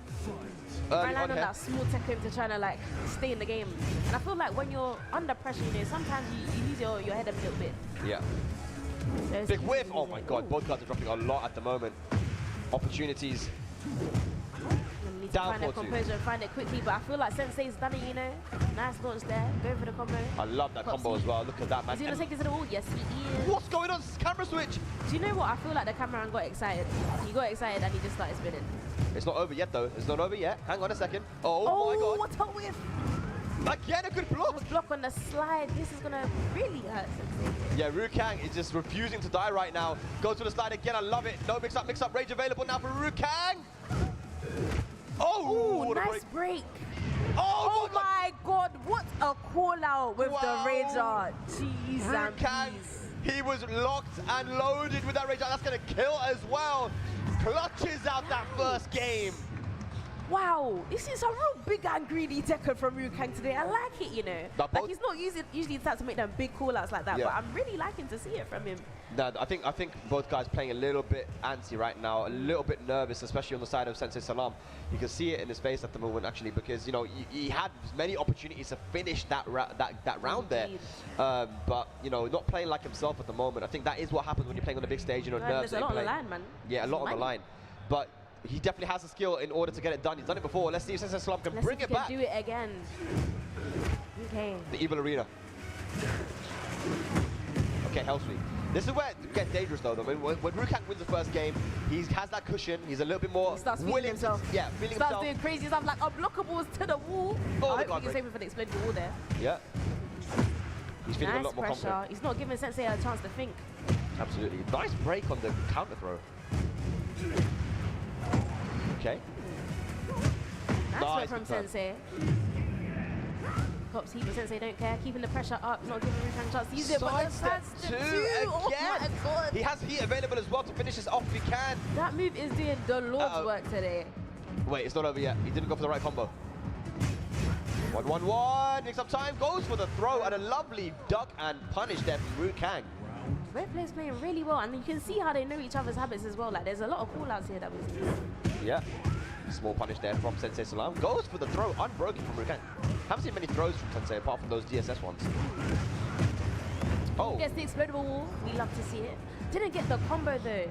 I land on that small Tekken to try to like stay in the game. And I feel like when you're under pressure, you know, sometimes you lose your head a little bit. Yeah. So Big whiff. Oh my god, both guys are dropping a lot at the moment. Opportunities. You need to find their composure and find it quickly, but I feel like Sensei's done it, you know. Nice launch there, going for the combo. I love that combo as well. Look at that, man. Is he gonna take it to the wall? Yes, he is. What's going on? Camera switch. Do you know what? I feel like the cameraman got excited. He got excited and he just started spinning. It's not over yet, though. It's not over yet. Hang on a second. Oh my god. What a whiff! Again, a good block. Good block on the slide. This is gonna really hurt Sensei. Yeah, Rukang is just refusing to die right now. Goes to the slide again. I love it. No mix up. Rage available now for Rukang. Oh, ooh, nice break. Oh my god, what a call out with the Rager. Jeez, Rukang, he was locked and loaded with that Rager. That's going to kill as well. Clutches out that first game. Wow, this is a real big and greedy Tekken from Rukang today. I like it, you know. Like he's not usually the type to make them big call-outs like that, but I'm really liking to see it from him. No, I think both guys playing a little bit antsy right now, a little bit nervous, especially on the side of Sensei Salam. You can see it in his face at the moment, actually, because you know he had many opportunities to finish that round there, but you know not playing like himself at the moment. I think that is what happens when you're playing on a big stage. You know, nerves. There's a lot on the line, man. Yeah, a lot on the line, but he definitely has the skill in order to get it done. He's done it before. Let's see if Sensei Salam can bring it back. Do it again. Okay. The Evil Arena. Okay, Hell Sweep. This is where it gets dangerous though. When Rukang wins the first game, he has that cushion. He's a little bit more willing himself. Feeling himself. Starts doing crazy stuff like unblockables to the wall. Oh, I hope he's saving for the exploding wall there. Yeah. He's feeling nice a lot more pressure. confident. He's not giving Sensei a chance to think. Absolutely. Nice break on the counter throw. Okay. Nice from Sensei. Pops heat, but Sensei don't care. Keeping the pressure up, not giving Rukang a chance to use it. But step two again. Oh my god. He has heat available as well to finish this off if he can. That move is doing the Lord's work today. Wait, it's not over yet. He didn't go for the right combo. 1-1-1. Next up time goes for the throw and a lovely duck and punish there from Rukang. Both players playing really well, and you can see how they know each other's habits as well. Like there's a lot of call-outs here that we see. Yeah. Small punish there from Sensei Salam. Goes for the throw, unbroken from Rukang. Haven't seen many throws from Sensei apart from those DSS ones. Oh. Gets the explodable wall. We love to see it. Didn't get the combo though.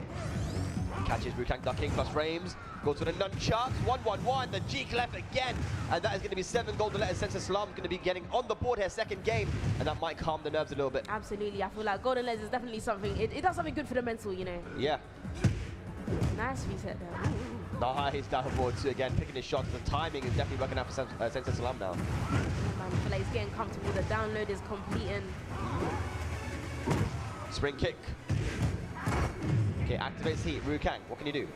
Catches Rukang ducking plus frames. Goes to the nunchucks. 1-1-1. The G left again. And that is going to be 7 golden letters. Sensei Salam is going to be getting on the board here, second game. And that might calm the nerves a little bit. Absolutely. I feel like golden letters is definitely something. It does something good for the mental, you know. Yeah. Nice reset there. Nice down board too again, picking his shots. The timing is definitely working out for Sensei Salam now. Yeah, man, I feel like he's getting comfortable. The download is completing. Spring kick. Okay, activates heat. Rukang, what can you do?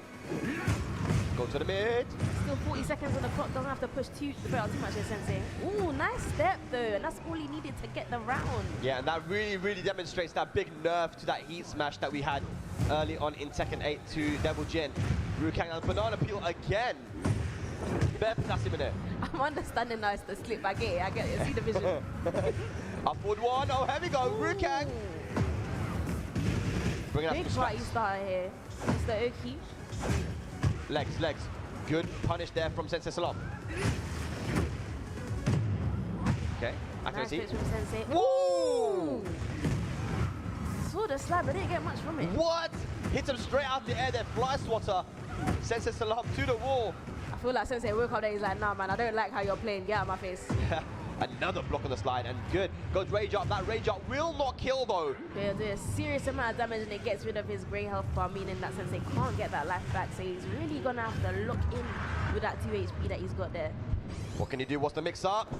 Go to the mid. Still 40 seconds on the clock. Doesn't have to push too much here, Sensei. Ooh, nice step though, and that's all he needed to get the round. Yeah, and that really demonstrates that big nerf to that heat smash that we had early on in Tekken 8 to Devil Jin. Rukang and banana peel again. I'm understanding now it's the slip. I get it. I see the vision. Upward one. Oh, here we go. Rukang. Big party starter here. Mr. Oki. Legs. Good punish there from Sensei Salam. Okay. Nice switch from Sensei. Woo! Saw the slap, but didn't get much from it. What? Hits him straight out the air there. Fly swatter. Sensei Salam to the wall. I feel like Sensei woke up there. He's like, nah, man, I don't like how you're playing. Get out of my face. Another block on the slide, and good. Goes Rage Up. That Rage Up will not kill, though. He'll do a serious amount of damage, and it gets rid of his grey health bar, meaning that Sensei can't get that life back. So he's really going to have to lock in with that 2 HP that he's got there. What can he do? What's the mix-up?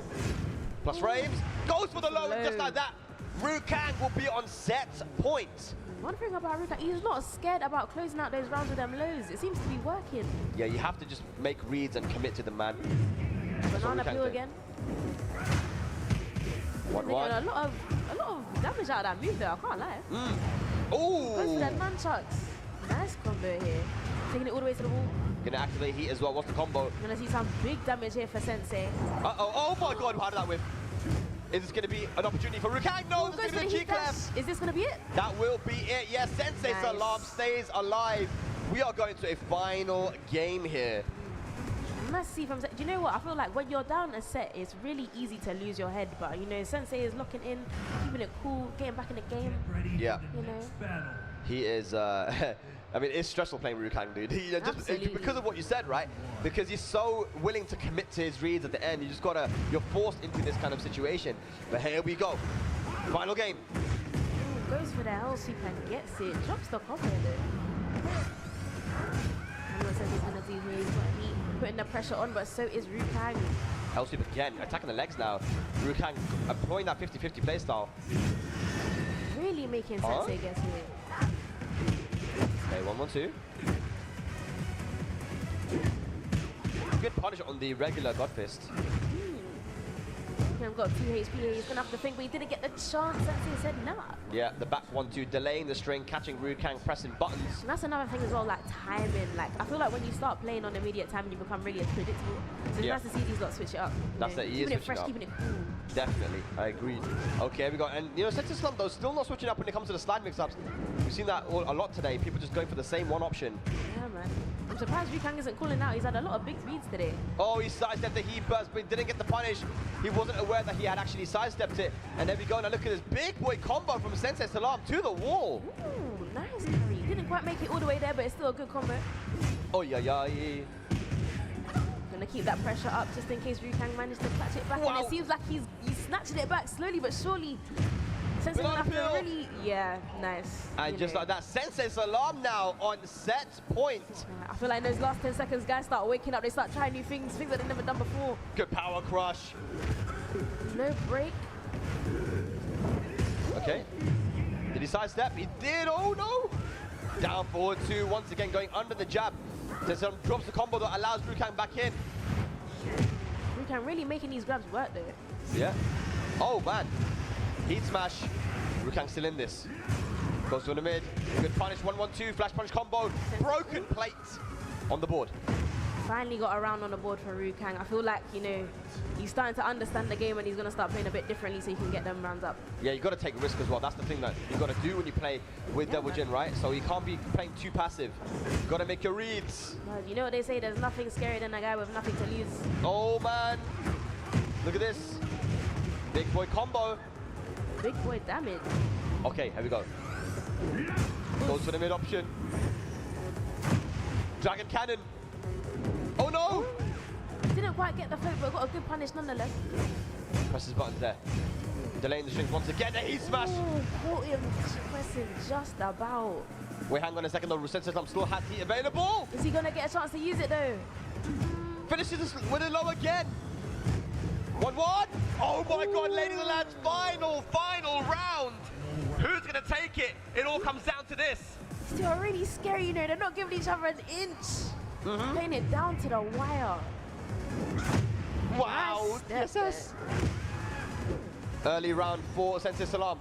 Plus frames. Goes for the low, just like that. Rukang will be on set point. One thing about Rukang, he's not scared about closing out those rounds with them lows. It seems to be working. Yeah, you have to just make reads and commit to the man. Banana peel again. 1-1. A lot of damage out of that move though, I can't lie. Ooh! Goes for that nunchucks. Nice combo here. Taking it all the way to the wall. Gonna activate heat as well. What's the combo? Gonna see some big damage here for Sensei. Uh-oh. Oh my god, how did that whiff? Is this gonna be an opportunity for Rukang? No, this is gonna be the G-Clef. Is this gonna be it? That will be it. Yes, Sensei Nice. Salam stays alive. We are going to a final game here. Must see from. Do you know what? I feel like when you're down a set, it's really easy to lose your head. But you know, Sensei is locking in, keeping it cool, getting back in the game. Yeah. You know. He is. I mean, it's stressful playing Rukang, dude. Just because of what you said, right? Because he's so willing to commit to his reads at the end. You're forced into this kind of situation. But here we go. Final game. Ooh, goes for the Hell Sweep and gets it. Drops the combo though. I'm not saying he's gonna do here. He's putting the pressure on, but so is Rukang. Hell sweep again, attacking the legs now. Rukang employing that 50-50 playstyle. Really making Sensei guess here. Okay, 1-1-2. Good punish on the regular God Fist. I've got 2 HP here. He's gonna have to think, but he didn't get the chance. Sensei said nah. Yeah, the back 1-2, delaying the string, catching Rukang, pressing buttons. And that's another thing as well, like timing. Like I feel like when you start playing on immediate time, you become really unpredictable. So it's nice to see these lot switch it up. That's it. He is keeping it fresh, switching keeping it cool. Definitely, I agree. Okay, here we go. And you know, Sensei Slump though, still not switching up when it comes to the slide mix-ups. We've seen that a lot today. People just going for the same one option. Yeah, man. I'm surprised Rukang isn't calling out. He's had a lot of big reads today. Oh, he sidestepped the heat burst, but he didn't get the punish. He wasn't aware that he had actually sidestepped it. And there we go. Now look at this big boy combo from Sensei Salam to the wall. Ooh, nice carry. Didn't quite make it all the way there, but it's still a good combo. Oh, yeah. Gonna keep that pressure up just in case Rukang managed to catch it back. Wow. And it seems like he's snatching it back slowly but surely. Sensei gonna have to really, yeah, nice. And just like that, Sensei Salam now on set point. I feel like in those last 10 seconds, guys start waking up. They start trying new things that they've never done before. Good power crush. No break. Okay. Did he sidestep? He did. Oh no. Down forward 2, once again going under the jab. Sensei drops the combo that allows Rukang back in. Rukang really making these grabs work though. Yeah. Oh man. Heat smash. Rukang still in this. Goes to the mid. Good punish. 1-1-2. Flash punch combo. Broken plate on the board. Finally got a round on the board for Rukang. I feel like, you know, he's starting to understand the game and he's going to start playing a bit differently so he can get them rounds up. Yeah, you got to take a risk as well. That's the thing that you got to do when you play with Devil Jin, right? So you can't be playing too passive. You got to make your reads. Well, you know what they say, there's nothing scarier than a guy with nothing to lose. Oh man. Look at this. Big boy combo. Big boy damage. Okay, here we go. Goes for the mid option. Dragon Cannon. Oh no! Didn't quite get the float, but got a good punish nonetheless. Presses buttons there. Delaying the strings once again. The heat smash. Oh, caught him pressing just about. Wait, hang on a second though. Sensei Slump still has heat available. Is he going to get a chance to use it though? Finishes this with a low again. 1-1. Oh my god, ladies and lads. Final round. Who's going to take it? It all comes down to this. Still really scary, you know. They're not giving each other an inch. Playing it down to the wire. Wow. Yes. Early round for Sensei Salam.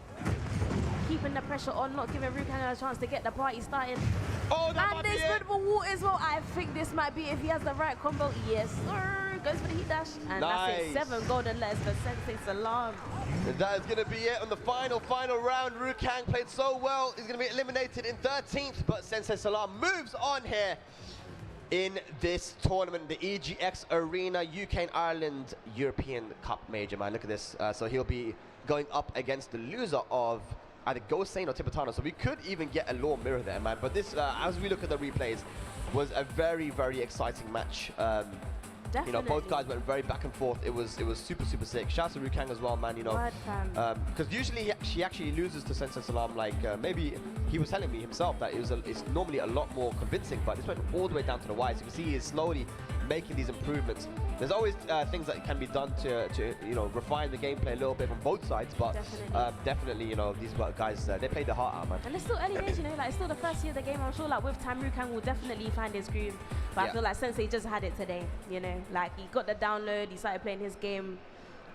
Keeping the pressure on, not giving Rukang a chance to get the party started. Oh, that And might be this it. good for Walt as well. I think this might be if he has the right combo. Yes, sir. Goes for the heat dash. And Nice. that's it. 7 golden letters for Sensei Salam. That is going to be it on the final round. Rukang played so well. He's going to be eliminated in 13th, but Sensei Salam moves on here in this tournament, the EGX Arena UK and Ireland European Cup Major, man. Look at this. So he'll be going up against the loser of either Gosane or Tibetano. So we could even get a Law Mirror there, man. But this, as we look at the replays, was a very, very exciting match. You know, both guys went very back and forth. It was super sick. Shout out to Rukang as well, man. You know, because usually she actually loses to Sensei Salam. Like maybe he was telling me himself that it's normally a lot more convincing, but this went all the way down to the wire. So you can see he's slowly making these improvements There's always things that can be done to you know, refine the gameplay a little bit from both sides, but definitely, you know, these guys, they played their heart out, man. And it's still early days, you know, like it's still the first year of the game. I'm sure like with time, Rukan will definitely find his groove. But I feel like Sensei just had it today, you know, like he got the download, he started playing his game.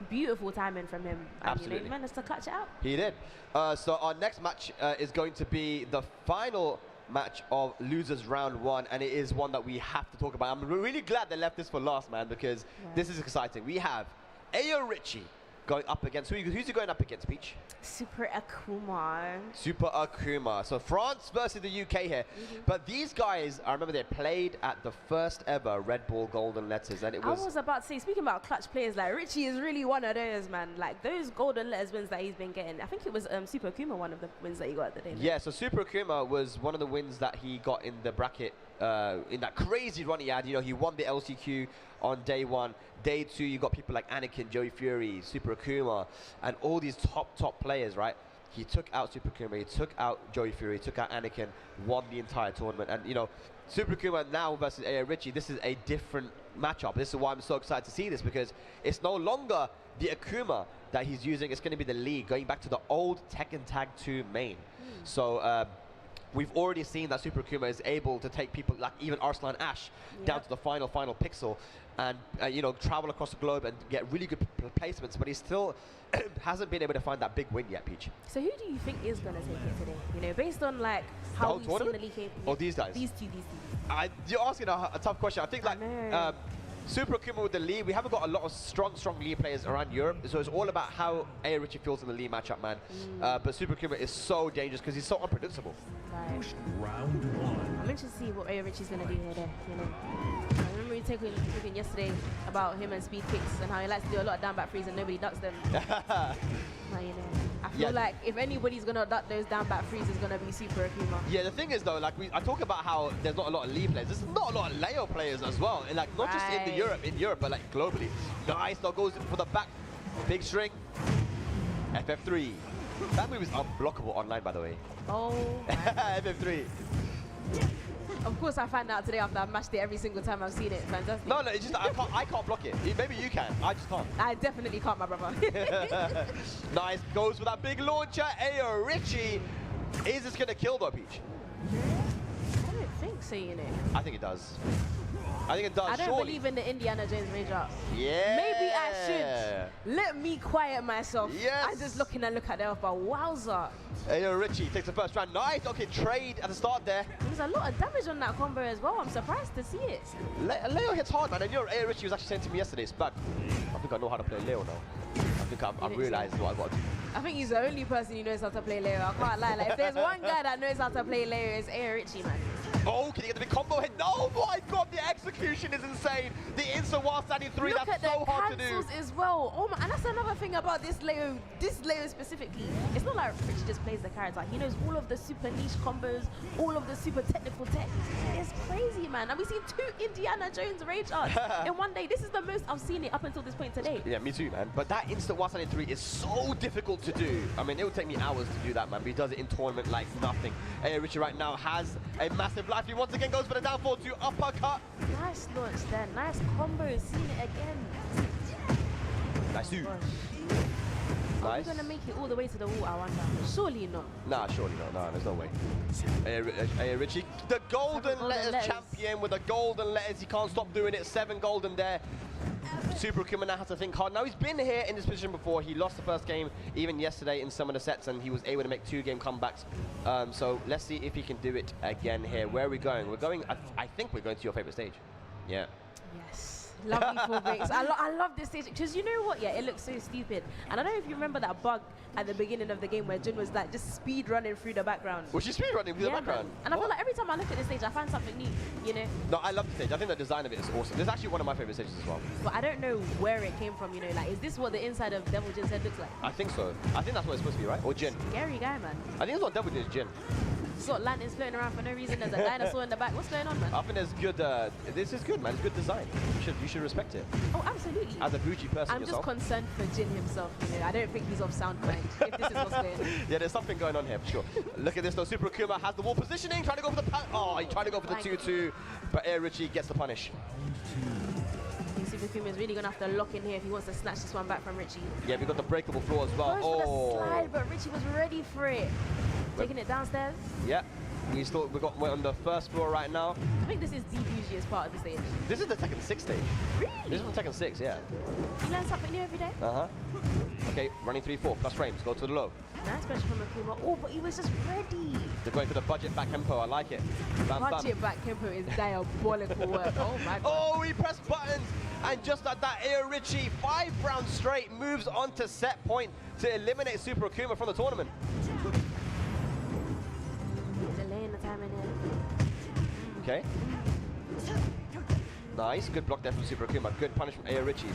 Beautiful timing from him. Absolutely. You know, he managed to clutch it out. He did. So our next match is going to be the final match of losers round 1, and it is one that we have to talk about. I'm really glad they left this for last, man, because this is exciting. We have Ayo Richie going up against, who's he going up against, Peach? Super Akuma. Super Akuma. So France versus the UK here. But these guys, I remember they played at the first ever Red Bull Golden Letters, and it was... I was about to say, speaking about clutch players, like Richie is really one of those, man. Like those Golden Letters wins that he's been getting. I think it was Super Akuma, one of the wins that he got at the day. Yeah, so Super Akuma was one of the wins that he got in the bracket in that crazy run he had. You know, he won the LCQ on day 1. Day 2, you got people like Anakin, Joey Fury, Super Akuma, and all these top players, right? He took out Super Akuma, he took out Joey Fury, he took out Anakin, won the entire tournament. And, you know, Super Akuma now versus Ayo Richie, this is a different matchup. This is why I'm so excited to see this, because it's no longer the Akuma that he's using. It's going to be the Lee, going back to the old Tekken Tag 2 main. So, we've already seen that Super Akuma is able to take people like even Arslan Ash down to the final pixel and, you know, travel across the globe and get really good placements, but he still hasn't been able to find that big win yet, Peach. So who do you think is going to take it today? You know, based on like how we've seen the league game. Or these guys? These two. You're asking a tough question. I think like Super Akuma with the Lee, we haven't got a lot of strong Lee players around Europe, so it's all about how Ayo Richie feels in the Lee matchup, man. But Super Akuma is so dangerous because he's so unpredictable. Right. Round 1. I'm interested to see what Ayo Richie's going to do here, you know. I remember you talking yesterday about him and speed kicks and how he likes to do a lot of down back frees and nobody ducks them. But, you know, I feel like if anybody's going to duck those down back frees, it's going to be Super Akuma. Yeah, the thing is though, like I talk about how there's not a lot of Lee players. There's not a lot of Leo players as well, and like not just in Europe, but like globally. Nice, that goes for the back, big string, FF3. That move is unblockable online, by the way. Oh, FF3. Of course, I find out today after I've mashed it every single time I've seen it. Fantastic. No, it's just I can't block it. Maybe you can. I just can't. I definitely can't, my brother. Nice, goes for that big launcher. Ayo Richie. Is this gonna kill though, Peach? I don't think so, you know. I think it does. I think it does. I don't surely. believe in the Indiana Jones rage art. Yeah. Maybe I should. Let me quiet myself. Yes. I'm just looking and look at the but wowza. Ayo Richie takes the first round. Nice. Okay, trade at the start there. There's a lot of damage on that combo as well. I'm surprised to see it. Leo hits hard, man. And you know, Ayo Richie was actually saying to me yesterday, Spud, I think I know how to play Leo now. I think I've realized what I've got to do. I think he's the only person who knows how to play Leo. I can't lie. Like, if there's one guy that knows how to play Leo, it's Ayo Richie, man. Oh, can he get the big combo hit? No, my God, the execution is insane. The instant while standing 3, Look that's at so the hard to do. cancels as well. Oh my, and that's another thing about this Leo specifically. It's not like Richie just plays the character. He knows all of the super niche combos, all of the super technical tech. It's crazy, man. And we've seen 2 Indiana Jones rage arts in one day. This is the most I've seen it up until this point today. Yeah, me too, man. But that instant while standing 3 is so difficult to do. I mean, it would take me hours to do that, man. But he does it in tournament like nothing. Ayo Richie right now has a massive life. He once again goes for the downfall to uppercut. Nice launch there. Nice combo. Seen it again. Nice dude. Are we going to make it all the way to the wall, I wonder? Surely not. Nah, surely not. No, there's no way. Ayo Richie, the golden letters champion with the golden letters. He can't stop doing it. 7 golden there. Super Akuma now has to think hard. Now, he's been here in this position before. He lost the first game even yesterday in some of the sets, and he was able to make 2-game comebacks. So let's see if he can do it again here. Where are we going? We're going, I think we're going to your favorite stage. Yeah. Yes. Lovely full breaks. I love this stage because you know what? Yeah, it looks so stupid. And I don't know if you remember that bug at the beginning of the game where Jin was like just speed running through the background. Was she speed running through the background? Man. And I feel like every time I look at this stage, I find something new, you know? No, I love the stage. I think the design of it is awesome. This is actually one of my favorite stages as well. But I don't know where it came from, you know? Like, is this what the inside of Devil Jin's head looks like? I think so. I think that's what it's supposed to be, right? Or Jin. Scary guy, man. I think it's what Devil Jin is, Jin. It's got lanterns floating around for no reason. There's a dinosaur in the back. What's going on, man? I think there's good. This is good, man. It's good design. You should respect it. Oh, absolutely. As a bougie person I'm yourself. just concerned for Jin himself. You know, I don't think he's of sound mind. If this is what's going on. Yeah, there's something going on here for sure. Look at this though. Super Akuma has the wall positioning, trying to go for the he tried to go for the 2-2, but Ayo Richie gets the punish. think Super Kuma is really going to have to lock in here if he wants to snatch this one back from Richie. Yeah, we got the breakable floor as well. Goes for the slide, but Richie was ready for it. Taking it downstairs. Yeah. We we're on the first floor right now. I think this is the bougiest part of the stage. This is the Tekken 6 stage. Really? This is the Tekken 6, yeah. You learn something new every day. Okay, running 3-4, plus frames, go to the low. Nice pressure from Akuma. Oh, but he was just ready. They're going for the budget back tempo, I like it. Bam, Budget back tempo is diabolical work. Oh my god. Oh, he pressed buttons, and just like that, Ayo Richie, 5 rounds straight, moves on to set point to eliminate Super Akuma from the tournament. Delaying the time in here. Okay. Nice, good block there from Super Akuma. Good punish from Ayo Richie.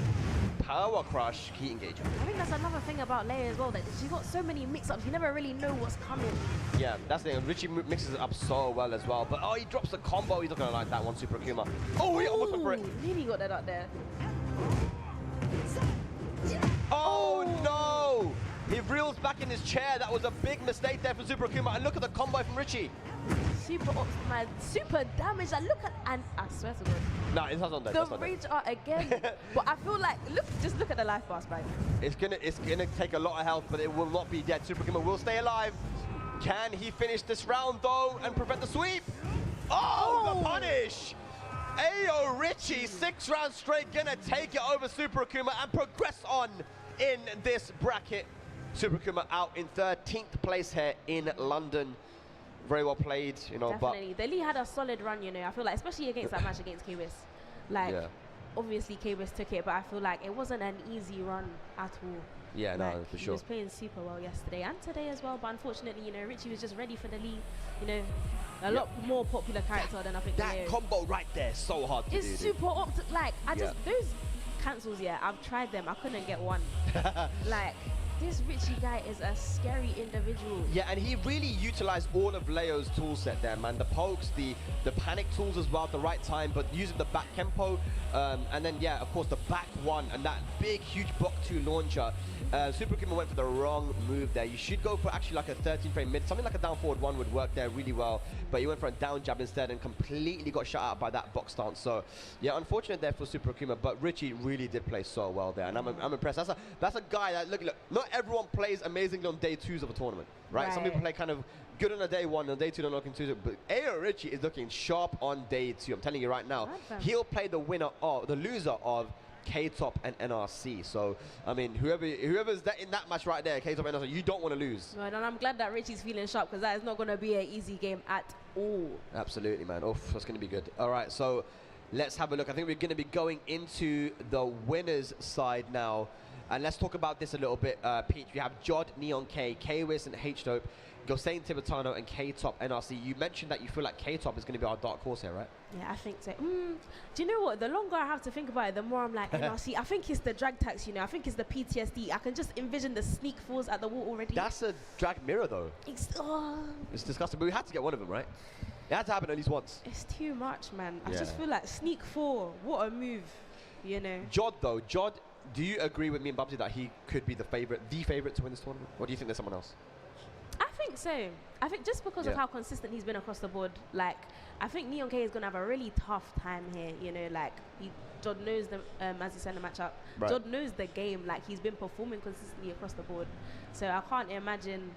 Power crush, key engager. I think that's another thing about Leia as well, that she's got so many mix-ups, you never really know what's coming. Yeah, that's the thing. Richie mixes it up so well as well. But oh, he drops the combo. He's not going to like that one, Super Akuma. Oh, he almost went for it. Nearly got that up there. Oh, no! He reels back in his chair. That was a big mistake there for Super Akuma. And look at the combo from Richie. Super optimized, super damage. I look at, and I swear to God. No, it's not on there. The rage art again. But I feel like, just look at the life bar spike. It's gonna take a lot of health, but it will not be dead. Super Akuma will stay alive. Can he finish this round though and prevent the sweep? Oh, the punish! Ayo Richie, 6 rounds straight, gonna take it over Super Akuma and progress on in this bracket. Super Akuma out in 13th place here in London. Very well played, you know. Definitely. The Lee had a solid run, you know. I feel like, especially against that match against K-Wiz. Like, obviously K-Wiz took it, but I feel like it wasn't an easy run at all. Yeah, like, no, for sure. He was playing super well yesterday and today as well, but unfortunately, you know, Richie was just ready for the Lee. You know, a lot more popular character than I think. That combo right there, so hard to do. It's super like, those cancels, I've tried them. I couldn't get one. Like, this Richie guy is a scary individual. Yeah, and he really utilized all of Leo's tool set there, man. The pokes, the panic tools as well at the right time, but using the back tempo, and then, yeah, of course, the back one and that big, huge block 2 launcher. Super Akuma went for the wrong move there. You should go for actually like a 13 frame mid. Something like a down forward 1 would work there really well, but he went for a down jab instead and completely got shut out by that box stance. So, yeah, unfortunate there for Super Akuma, but Richie really did play so well there, and I'm impressed. That's a guy that, look, not everyone plays amazingly on day 2s of a tournament, right? Some people play kind of good on a day 1, on day 2 they're not looking too, but Ayo Richie is looking sharp on day 2. I'm telling you right now, he'll play the loser of K-Top and NRC. So, I mean, whoever's in that match right there, K-Top and NRC, you don't want to lose. Right, and I'm glad that Richie's feeling sharp, because that is not going to be an easy game at all. Absolutely, man. Oof, that's going to be good. All right, so let's have a look. I think we're going to be going into the winners side now. And let's talk about this a little bit, Peach. We have Jod, Neon K, K-Wiz, and H-Dope, Gosain Tibetano, and K-Top NRC. You mentioned that you feel like K-Top is going to be our dark horse here, right? Yeah, I think so. Do you know what? The longer I have to think about it, the more I'm like, NRC, I think it's the drag tax, you know. I think it's the PTSD. I can just envision the sneak falls at the wall already. That's a drag mirror, though. It's disgusting, but we had to get one of them, right? It had to happen at least once. It's too much, man. I just feel like sneak 4, what a move, you know. Jod, though. Jod, do you agree with me and Bubsy that he could be the favorite to win this tournament? Or do you think there's someone else? I think so. I think just because of how consistent he's been across the board, like, I think Neon K is going to have a really tough time here, you know, like, Jod knows the, as he said in the matchup, Jod knows the game, like, he's been performing consistently across the board. So I can't imagine,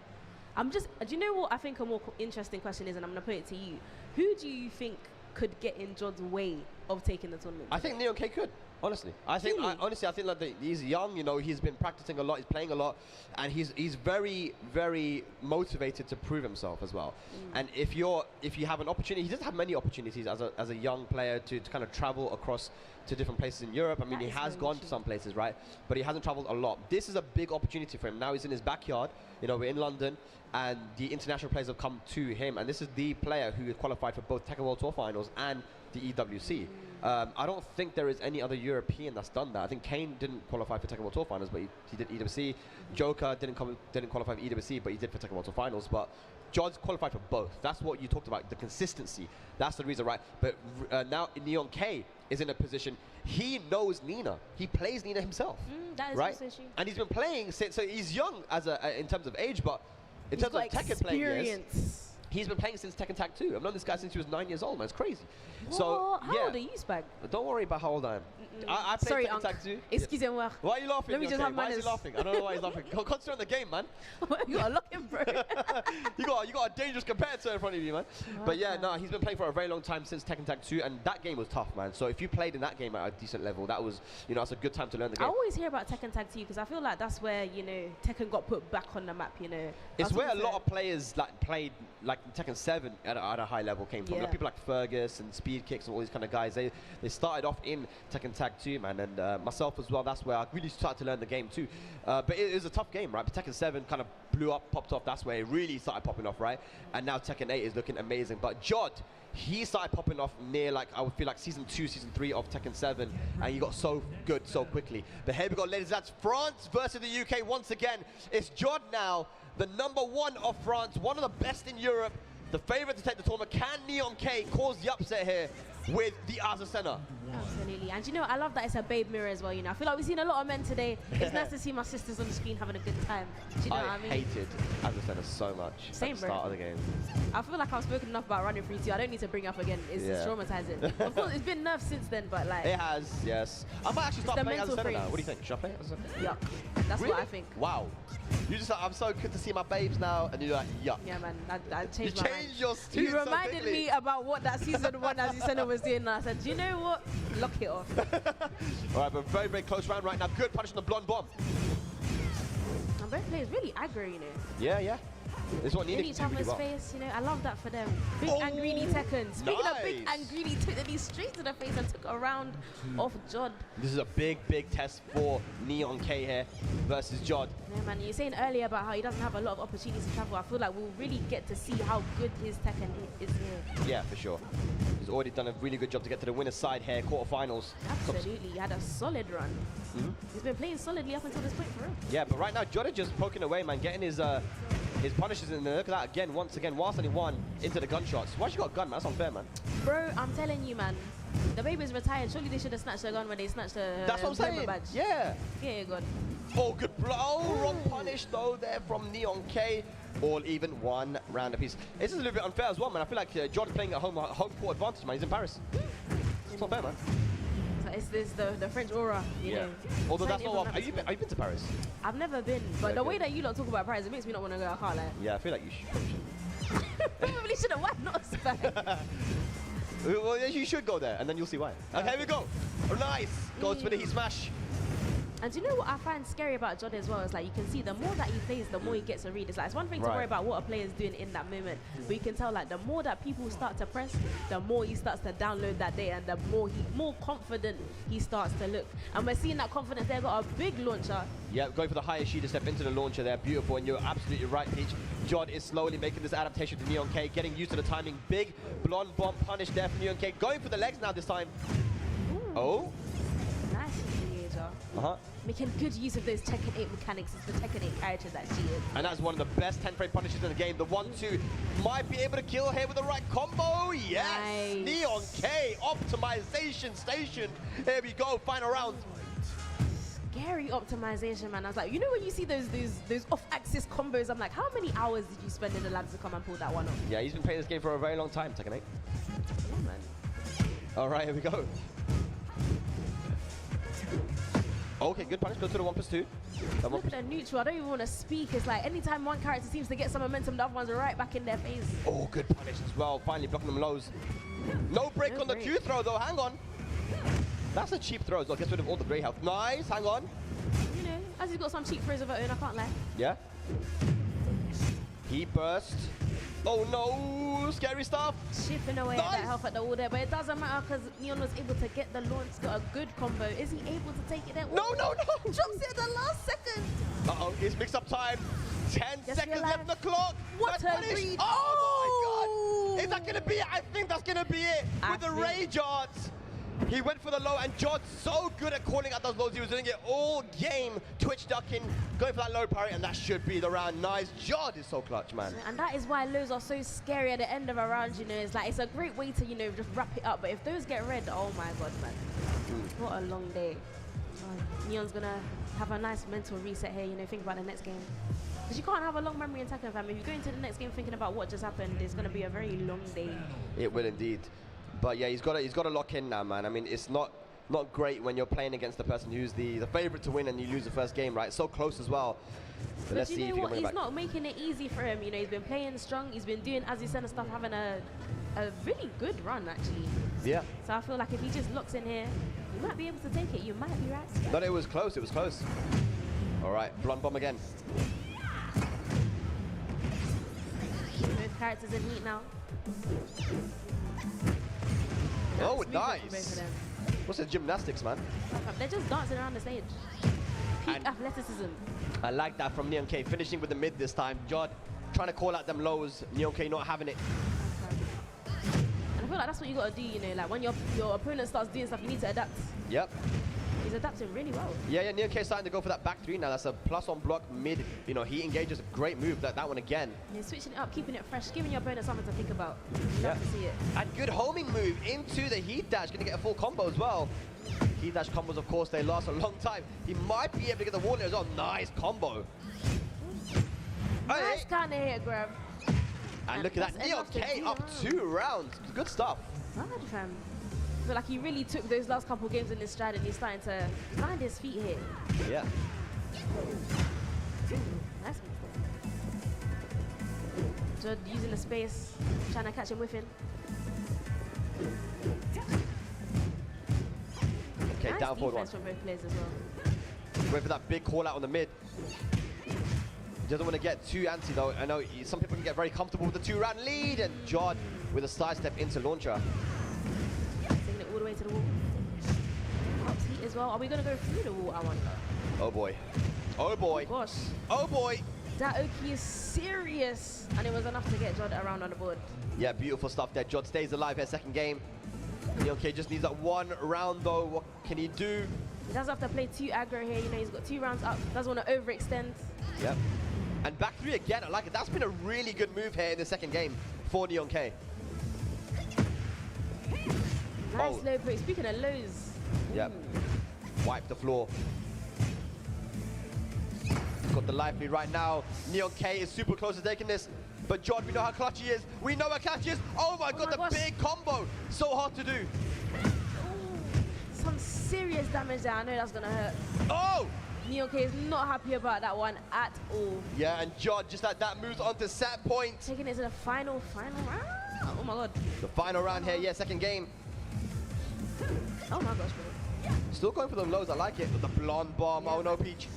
do you know what I think a more interesting question is, and I'm going to put it to you. Who do you think could get in Jod's way of taking the tournament? I think Neon K could. Honestly, I think like he's young. You know, he's been practicing a lot. He's playing a lot, and he's very, very motivated to prove himself as well. And if you have an opportunity, he doesn't have many opportunities as a young player to kind of travel across to different places in Europe. I mean, he has gone to some places, right? But he hasn't traveled a lot. This is a big opportunity for him. Now he's in his backyard. You know, we're in London, and the international players have come to him, and this is the player who qualified for both Tekken World Tour Finals and the EWC. I don't think there is any other European that's done that. I think Kane didn't qualify for Tekken World Tour Finals, but he did EWC. Joker didn't qualify for EWC, but he did for Tekken World Tour Finals. But Jod's qualified for both. That's what you talked about, the consistency. That's the reason, right? But now Neon K is in a position, he knows Nina. He plays Nina himself. That is right? Also true. And he's been playing since, so he's young in terms of age, but in terms of Tekken playing years, He's been playing since Tekken Tag 2. I've known this guy since he was 9 years old, man. It's crazy. What? So, How old are you, Spag? Don't worry about how old I am. I played Sorry, Tekken Tag 2. Excusez-moi. Why are you laughing? Let me just have Why is manners. he laughing? I don't know why he's laughing. Concentrate on the game, man. You gotta lock him, bro. you got a dangerous competitor in front of you, man. But yeah, no, he's been playing for a very long time since Tekken Tag 2, and that game was tough, man. So if you played in that game at a decent level, that was, you know, that's a good time to learn the I game. always hear about Tekken Tag 2 because I feel like that's where, you know, Tekken got put back on the map, you know. It's where a lot of players like played like Tekken 7 at a high level came from. Yeah. Like, people like Fergus and Speed Kicks and all these kind of guys. They started off in Tekken Tag 2, man, and myself as well. That's where I really started to learn the game too. But it was a tough game, right? But Tekken 7 kind of blew up, popped off. That's where it really started popping off, right? And now Tekken 8 is looking amazing. But Jod, he started popping off near, like, I would feel like season 2, season 3 of Tekken 7, and he got so good so quickly. But here we go, ladies. That's France versus the UK once again. It's Jod now, the #1 of France, one of the best in Europe, the favorite to take the tournament. Can Neon K cause the upset here with the Azucena? Absolutely. And you know, I love that it's a babe mirror as well, you know. I feel like we've seen a lot of men today. It's nice to see my sisters on the screen having a good time. Do you know what I mean? hated Azucena so much Same, at the bro. start of the game. I feel like I've spoken enough about running 3-2. I don't need to bring it up again. It's Yeah. traumatizing. Of course, it's been nerfed since then, but like, It has, yes. I might actually start the playing mental Azucena now. freeze. What do you think? Should I play Azucena? yuck. That's Really? what I think. Wow. You just like, I'm so good to see my babes now, and you're like, yuck. Yeah, man. I You changed my mind. changed your tune You so reminded quickly. me about what that season 1 as you said was doing, and I said, do you know what? Lock it off. All right, but very, very close round right now. Good punish on the blonde bomb. And both players really aggro, you know. Yeah, yeah. This is what In needed each to do really other's well. face, you know. I love that for them. Big Oh, and greedy Tekken. Speaking of big nice. and greedy, took the knee straight to the face and took a round off Jod. This is a big, big test for Neon K here versus Jod. Yeah, man, you were saying earlier about how he doesn't have a lot of opportunities to travel. I feel like we'll really get to see how good his Tekken is here. Yeah, for sure. He's already done a really good job to get to the winner's side here, quarterfinals. Absolutely, he had a solid run. He's been playing solidly up until this point for real. Yeah, but right now, Jod is just poking away, man, getting his punishes in there. Look at that again, once again, whilst only one into the gunshots. Why she got a gun, man? That's unfair, man. Bro, I'm telling you, man. The baby's retired. Surely they should have snatched the gun when they snatched the That's what I'm saying. badge. Yeah. Yeah, good. Oh, good blow. Oh, wrong punish, though, there from Neon K. All even, one round apiece. This is a little bit unfair as well, man. I feel like Jod playing at home court advantage, man. He's in Paris. It's not fair, man. So it's this the French aura, you know. Although Certain that's not people what... have Have you been to Paris? I've never been, but Yeah, the way good. that you lot talk about Paris, it makes me not want to go. I can't lie. Yeah, I feel like you should. Probably should have. Why not, Spag? Well, yeah, you should go there, and then you'll see why. Okay, here we go. Oh, nice. Goes for the heat smash. And do you know what I find scary about Jod as well? Is like you can see the more that he plays, the more he gets a read. It's like it's one thing to Right. worry about what a player is doing in that moment, but you can tell like the more that people start to press, the more he starts to download that data, and the more confident he starts to look. And we're seeing that confidence there. Got a big launcher. Yeah, going for the higher Sheeta step into the launcher there. Beautiful, and you're absolutely right, Peach. Jod is slowly making this adaptation to Neon K, getting used to the timing. Big blonde bomb punish there from Neon K. Going for the legs now this time. Oh. Nice creator. Uh-huh. Making good use of those Tekken 8 mechanics as the Tekken 8 character that she is. And that's one of the best 10-frame punishes in the game. The 1-2 might be able to kill here with the right combo. Yes! Nice. Neon K, optimization station. Here we go, final round. Scary optimization, man. I was like, you know when you see those off-axis combos, I'm like, how many hours did you spend in the lab to come and pull that one off? Yeah, he's been playing this game for a very long time, Tekken 8. Yeah, man. All right, here we go. Okay, good punish. Goes to the 1+2. Look at the neutral. I don't even want to speak. It's like anytime one character seems to get some momentum, the other one's right back in their face. Oh, good punish as well. Finally blocking them lows. No break No on the break. Q throw, though. Hang on. That's a cheap throw as well. Gets rid of all the grey health. Nice. Hang on. You know, as he's got some cheap throws of her own, I can't lie. Yeah. He burst. Oh, no. Scary stuff. Chipping away at Nice. that health at the wall there, but it doesn't matter because Neon was able to get the launch, got a good combo. Is he able to take it there? No, no, no. Drops it at the last second. Uh-oh. It's mixed up time. 10 Just seconds realized- left on the clock. What Nice a punish. read. Oh, my God. Is that going to be it? I think that's going to be it. I With the think- rage arts. He went for the low, and Jod's so good at calling out those lows. He was doing it all game. Twitch ducking, going for that low parry, and that should be the round. Nice. Jod is so clutch, man. And that is why lows are so scary at the end of a round, you know. It's like, it's a great way to, you know, just wrap it up. But if those get red, oh my God, man. What a long day. Neon's gonna have a nice mental reset here, you know, think about the next game. Because you can't have a long memory in Tekken, fam. If you go into the next game thinking about what just happened, it's going to be a very long day. It will indeed. But yeah, he's got to lock in now, man. I mean, it's not great when you're playing against the person who's the favorite to win and you lose the first game, right? So close as well. But let's see if he can bring it back. He's not making it easy for him. You know, he's been playing strong. He's been doing, as he said, and stuff, having a really good run, actually. Yeah. So I feel like if he just locks in here, you might be able to take it. You might be right. Yeah. No, it was close. It was close. All right, blunt bomb again. Both characters in heat now. Oh, nice. What's the gymnastics, man? They're just dancing around the stage. Peak athleticism. I like that from Neon K, finishing with the mid this time. Jod trying to call out them lows. Neon K not having it. And I feel like that's what you got to do, you know, like when your opponent starts doing stuff, you need to adapt. Yep. He's adapting really well. Yeah, Neon K starting to go for that back three now. That's a plus on block mid. You know, he engages a great move. That one again. Yeah, switching it up, keeping it fresh, giving your opponent something to think about. You love to see it. And good homing move into the heat dash. Going to get a full combo as well. Heat dash combos, of course, they last a long time. He might be able to get the wall there as well. Nice combo. Nice kind of hit grab. And look at that. Neon K up 2 rounds. Good stuff. Bad, fam. I feel like he really took those last couple games in his stride and he's starting to find his feet here. Yeah. Nice. Jod using the space, trying to catch him whiffing. Okay, nice down forward one. defense from both players as well. Wait for that big call out on the mid. Doesn't want to get too antsy though. I know some people can get very comfortable with the 2-round lead, and Jod with a sidestep into launcher. Taking it all the way to the wall. Pops heat as well. Are we going to go through the wall, I wonder? Oh boy. Oh boy. Oh gosh. Oh boy. That Oki is serious. And it was enough to get Jod around on the board. Yeah, beautiful stuff there. Jod stays alive here, second game. Okay, just needs that 1 round though. What can he do? He does have to play 2 aggro here. You know, he's got 2 rounds up. Doesn't want to overextend. Yep. And back 3 again. I like it. That's been a really good move here in the second game for Neon K. Nice low poke. Speaking of lows. Yep. Wipe the floor. Got the life lead right now. Neon K is super close to taking this. But Jod, we know how clutch he is. We know how clutch he is. Oh my god, the big combo. So hard to do. Ooh, some serious damage there. I know that's going to hurt. Oh! Neon K is not happy about that one at all. Yeah, and Jod, just like that, moves on to set point. Taking it to the final round. Oh my god. The final round here, yeah, second game. Oh my gosh, bro. Still going for the lows, I like it. With the blonde bomb, Yeah. oh no, Peach.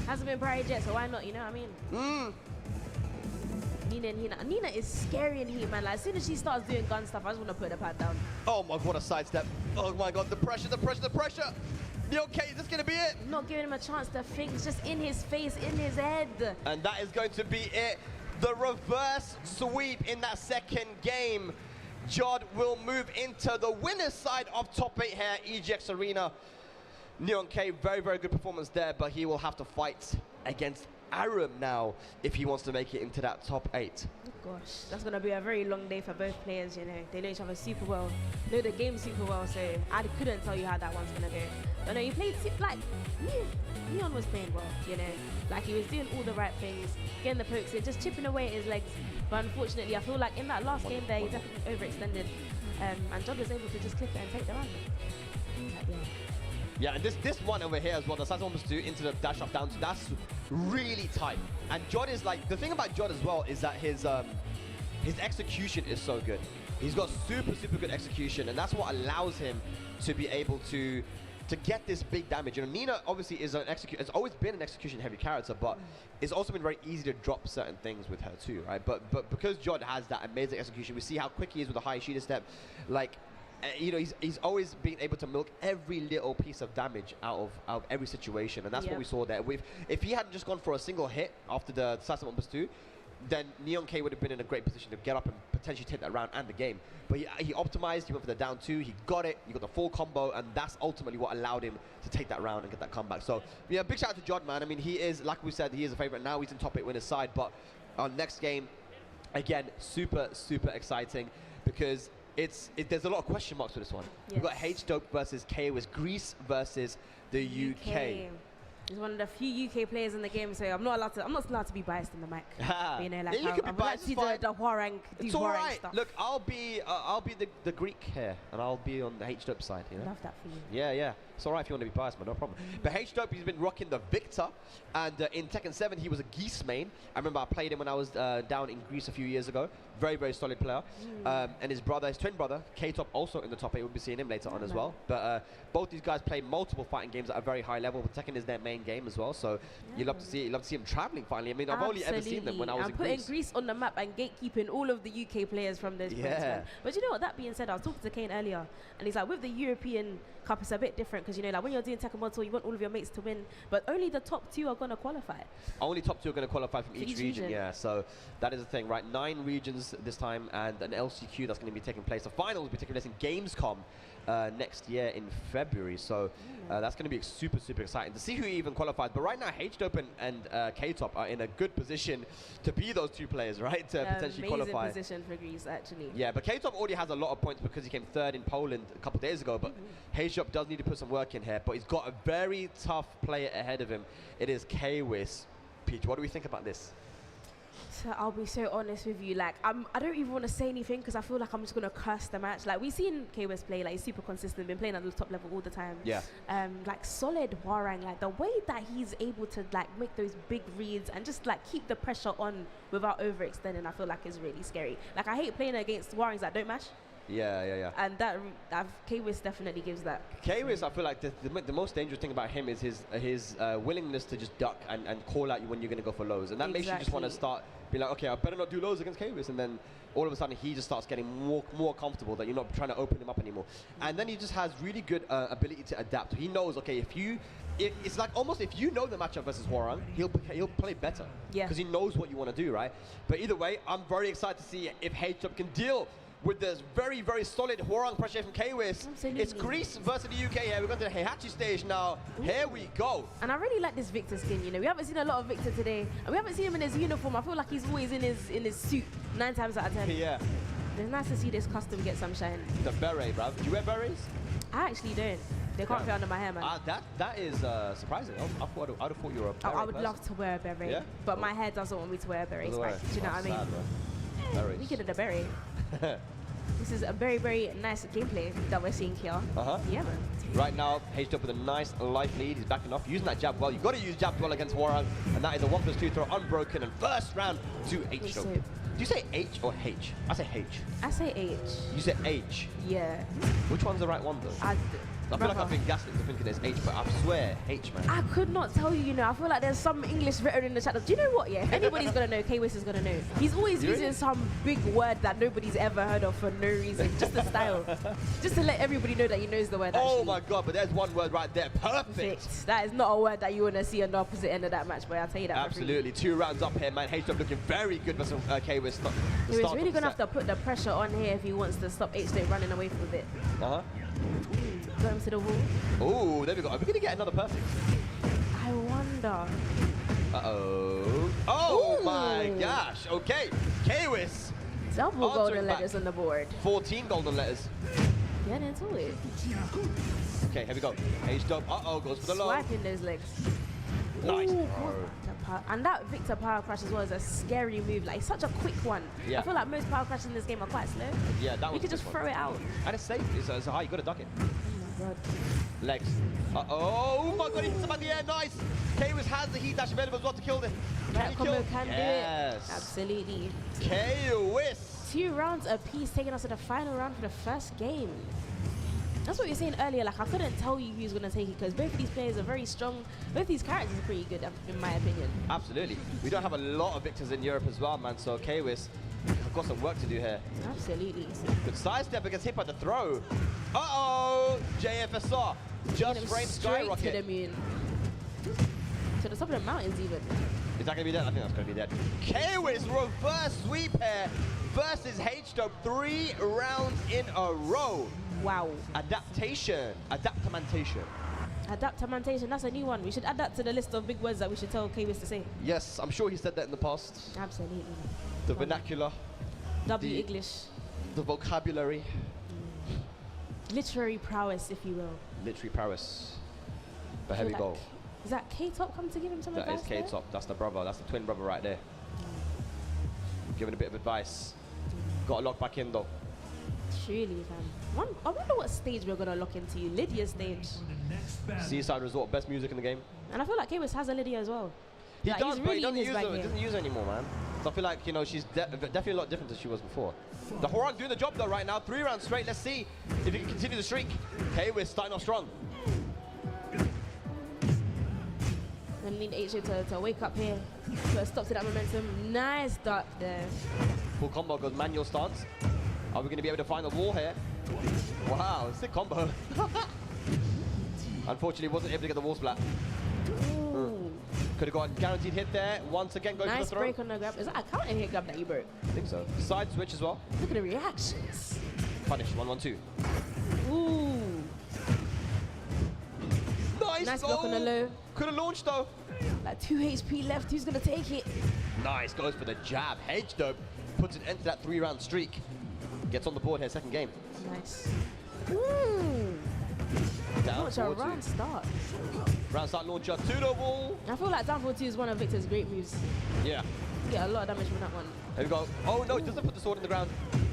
Hasn't been priority yet, so why not, you know what I mean? Nina and Hina. Nina is scary in heat, man. Like, as soon as she starts doing gun stuff, I just want to put the pad down. Oh my god, what a sidestep. Oh my god, the pressure, the pressure, the pressure. Okay, is this going to be it? Not giving him a chance to think, it's just in his face, in his head. And that is going to be it. The reverse sweep in that second game. Jod will move into the winner's side of top 8 here, EGX Arena. Neon K, very, very good performance there, but he will have to fight against Aram now if he wants to make it into that top 8. Oh gosh, that's going to be a very long day for both players, you know. They know each other super well, know the game super well, so I couldn't tell you how that one's going to go. But no, he played, like, Neon was playing well, you know. Like, he was doing all the right things, getting the pokes in, just chipping away at his legs. But unfortunately, I feel like in that last game there, he definitely overextended. And Jod was able to just clip it and take the round. Yeah, and this one over here as well, the size almost do into the dash off down to, that's really tight. And Jod is like, the thing about Jod as well is that his execution is so good. He's got super, super good execution, and that's what allows him to be able to get this big damage. You know, Nina obviously is has always been an execution heavy character, but it's also been very easy to drop certain things with her too, right? But because Jod has that amazing execution, we see how quick he is with a high shooter step. Like, you know, he's always been able to milk every little piece of damage out of every situation, and that's what we saw there. If he hadn't just gone for a single hit after the Sasa Bombers 2, then Neon K would have been in a great position to get up and potentially take that round and the game. But he optimized, he went for the down 2, he got it, he got the full combo, and that's ultimately what allowed him to take that round and get that comeback. So, yeah, big shout out to Jod, man. I mean, he is, like we said, he is a favorite. Now he's in top 8 winner's side, but our next game, again, super, super exciting because there's a lot of question marks for this one. Yes. We've got H-Dope versus KOS Greece versus the UK. He's one of the few UK players in the game, so I'm not allowed to be biased in the mic. You know, like Yeah, you can be I would like biased, to see it's fine. the Hwarang, It's all right. Look, I'll be the Greek here, and I'll be on the H-Dope side. You know. Love that for you. Yeah, yeah. It's all right if you want to be biased, man. No problem. But H-Dope, he's been rocking the Victor, and in Tekken 7, he was a Geese main. I remember I played him when I was down in Greece a few years ago. Very, very solid player. And his twin brother, K-Top, also in the top 8. We'll be seeing him later on as well. But both these guys play multiple fighting games at a very high level. But Tekken is their main game as well. So you love to see him traveling finally. I mean, I've only ever seen them when I was in Greece. Putting Greece on the map and gatekeeping all of the UK players from those points, man. But you know what? That being said, I was talking to Kane earlier, and he's like, with the European Cup, it's a bit different because you know, like when you're doing Tekken World Tour, you want all of your mates to win, but only the top 2 are going to qualify. Only top 2 are going to qualify from each region. Yeah. So that is the thing, right? 9 regions this time, and an LCQ that's going to be taking place. The finals will be taking place in Gamescom next year in February. So that's going to be super, super exciting to see who even qualifies. But right now, H-Dope and K-Top are in a good position to be those 2 players, right? To potentially qualify. Amazing position for Greece, actually. Yeah, but K-Top already has a lot of points because he came 3rd in Poland a couple of days ago. But H-Dope does need to put some work in here. But he's got a very tough player ahead of him. It is K-Wiz. Peach, what do we think about this? So I'll be so honest with you, like I don't even want to say anything because I feel like I'm just gonna curse the match. Like we've seen K-Wiz play, like he's super consistent, been playing at the top level all the time. Yeah. Like solid Hwarang, like the way that he's able to like make those big reads and just like keep the pressure on without overextending, I feel like is really scary. Like I hate playing against Hwarangs that don't mash. Yeah. And K-Wiz definitely gives that. K-Wiz, I feel like the most dangerous thing about him is his willingness to just duck and call out you when you're going to go for lows. And that makes you just want to start, be like, okay, I better not do lows against K-Wiz. And then all of a sudden he just starts getting more comfortable that you're not trying to open him up anymore. And then he just has really good ability to adapt. He knows, okay, it's like almost if you know the matchup versus Hwarang, he'll play better. Yeah. Because he knows what you want to do, right? But either way, I'm very excited to see if H-Top can deal with this very, very solid Hwarang pressure from K-Wiz. It's Greece versus the UK here. We're going to the Heihachi stage now. Here we go. And I really like this Victor skin, you know. We haven't seen a lot of Victor today. And we haven't seen him in his uniform. I feel like he's always in his suit 9 times out of 10. Yeah. It's nice to see this custom get some shine. The beret, bruv. Do you wear berets? I actually don't. They can't fit under my hair, man. That is surprising. I'd have thought you were a beret I would love to wear a beret, but my hair doesn't want me to wear a beret. Do you know what I mean? Berets. We could have a beret. This is a very, very nice gameplay that we're seeing here. Yeah, man. Right now, H-Top with a nice life lead. He's backing off, using that jab well. You've got to use jab well against Hwarang, and that is a 1+2 throw unbroken, and first round to H-Top. Do you say H or H? I say H. I say H. You say H? Yeah. Which one's the right one, though? I feel like I've been gaslit to thinking there's H, but I swear H, man. I could not tell you, you know. I feel like there's some English veteran in the chat. Do you know what, yeah? Anybody's going to know. K-Wiz is going to know. He's always using some big word that nobody's ever heard of for no reason. Just the style. Just to let everybody know that he knows the word. Oh, my God, but there's one word right there. Perfect. That is not a word that you want to see on the opposite end of that match, boy. I'll tell you that. Absolutely. 2 rounds up here, man. H-Top looking very good versus K-Wiz. He's really going to have to put the pressure on here if he wants to stop H-Top running away from it. Go him to the wall. Oh, there we go. Are we going to get another perfect? I wonder. Uh-oh. Oh, my gosh. Okay. K-Wiz. Double golden letters on the board. 14 golden letters. Get into it. Okay, here we go. H-Top. Uh-oh, goes for the low. Swiping those legs. Nice. And that Victor power crush as well is a scary move. Like, it's such a quick one. Yeah. I feel like most power crushes in this game are quite slow. Yeah, that was. You could just throw it out. And it's safe. It's high. You got to duck it. Oh my God. Legs. Oh my God, he hits him at the air. Nice. K-Wiz has the heat dash available as well to kill this. That combo can do it. Yes. Absolutely. K-Wiz. 2 rounds apiece, taking us to the final round for the first game. That's what you were saying earlier, like I couldn't tell you who's going to take it because both of these players are very strong. Both these characters are pretty good, in my opinion. Absolutely. We don't have a lot of victors in Europe as well, man, so K-Wiz, I've got some work to do here. Absolutely. Good sidestep, but gets hit by the throw. Uh-oh! JFSR. Just frame skyrocket. To the moon. To the top of the mountains, even. Is that going to be dead? I think that's going to be dead. K-Wiz reverse sweep here versus H-Top 3 rounds in a row. Wow. Adaptation. Adaptamentation. Adaptamentation, that's a new one. We should add that to the list of big words that we should tell K-Wiz to say. Yes, I'm sure he said that in the past. Absolutely. The vernacular. W English. The vocabulary. Literary prowess, if you will. Literary prowess. But here we go. Is that K-Top come to give him some That advice is K-Top. That's the brother. That's the twin brother right there. Giving a bit of advice. Got to lock back in though. Truly, fam. I wonder what stage we're gonna lock into. Lydia stage. Seaside Resort, best music in the game. And I feel like K-Wiz has a Lydia as well. He Like, does, he's but really he in his bag he here. doesn't use it anymore, man. So I feel like, you know, she's definitely a lot different than she was before. The Horang doing the job though right now. 3 rounds straight. Let's see if he can continue the streak. Okay, we're starting off strong. And need HJ to wake up here. Put a stop to that momentum. Nice duck there. Full combo goes manual stance. Are we going to be able to find the wall here? Wow, sick combo. Unfortunately, wasn't able to get the wall splat. Could have gotten guaranteed hit there. Once again, goes Nice for the throw. break on the grab. Is that a counter hit grab that you broke? I think so. Side switch as well. Look at the reactions. Punish, 1-1-2. Ooh. Nice block on the low. Could have launched though. Like 2 HP left. Who's gonna take it? Nice, goes for the jab. H-Dope puts an end to that 3-round streak. Gets on the board here, second game. Nice. Ooh. Down Launch a 4-2. round start. Round start launcher to the wall. I feel like down 4-2 is one of Victor's great moves. Yeah. You get a lot of damage from that one. There we go. Oh no, he doesn't put the sword in the ground.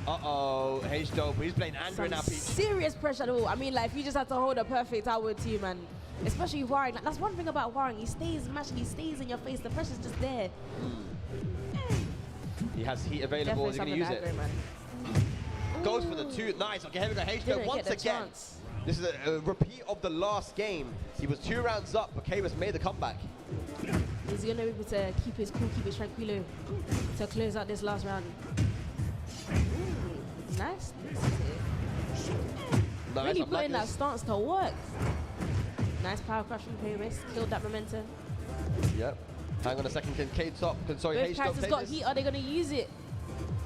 Uh-oh, H-Dope. He's playing Andrew now, Peach. Serious pressure though. I mean, like, if you just had to hold a perfect outward team, man. Especially Warring. Like, that's one thing about Warring. He stays matched, he stays in your face. The pressure's just there. He has heat available. He's going to use it. Man. Goes for the 2. Nice. Okay, here we go. H-Dope Didn't once get the again. chance. This is a repeat of the last game. He was 2 rounds up, but K-Wiz made the comeback. He's going to be able to keep his cool, keep his tranquilo to close out this last round. Nice. Nice, Really I'm putting like that this. stance to work. Nice power crush from K-Wiz. Killed that momentum. Yep. Hang on a second. Can K-Top, sorry, Both H-Dope characters take got this? heat. Are they going to use it?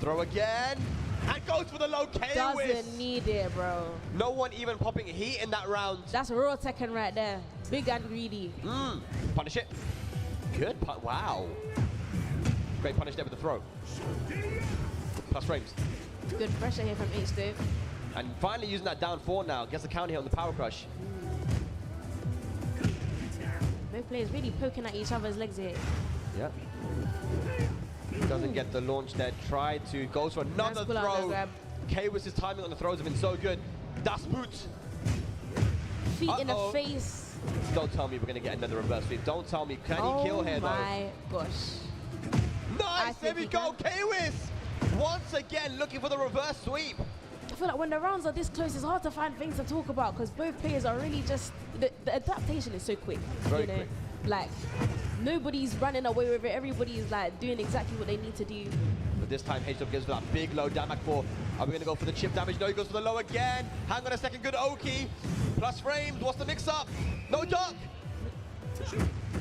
Throw again. And goes for the low K-Wiz. Doesn't need it, bro. No one even popping heat in that round. That's raw Tekken right there. Big and greedy. Punish it. Good pun. Wow. Great punish there with the throw. Plus frames. Good pressure here from H-Dope. And finally using that down 4 now. Gets the counter here on the power crush. Both players really poking at each other's legs here. Yep. Doesn't get the launch there. Try to goes for another Nice pull out throw. grab. K-Wiz's timing on the throws have been so good. Das Boot. Feet in the Uh-oh. face. Don't tell me we're gonna get another reverse sweep. Don't tell me. Can he kill here Oh though? my gosh. Nice. There think we he go. can. K-Wiz once again looking for the reverse sweep. I feel like when the rounds are this close, it's hard to find things to talk about because both players are really just the adaptation is so quick. Very you know? quick. Like nobody's running away with it. Everybody's like doing exactly what they need to do. But this time H-Dub goes for that big low damage 4. Are we gonna go for the chip damage? No, he goes for the low again. Hang on a second, good Oki. Plus frames, what's the mix up? No duck.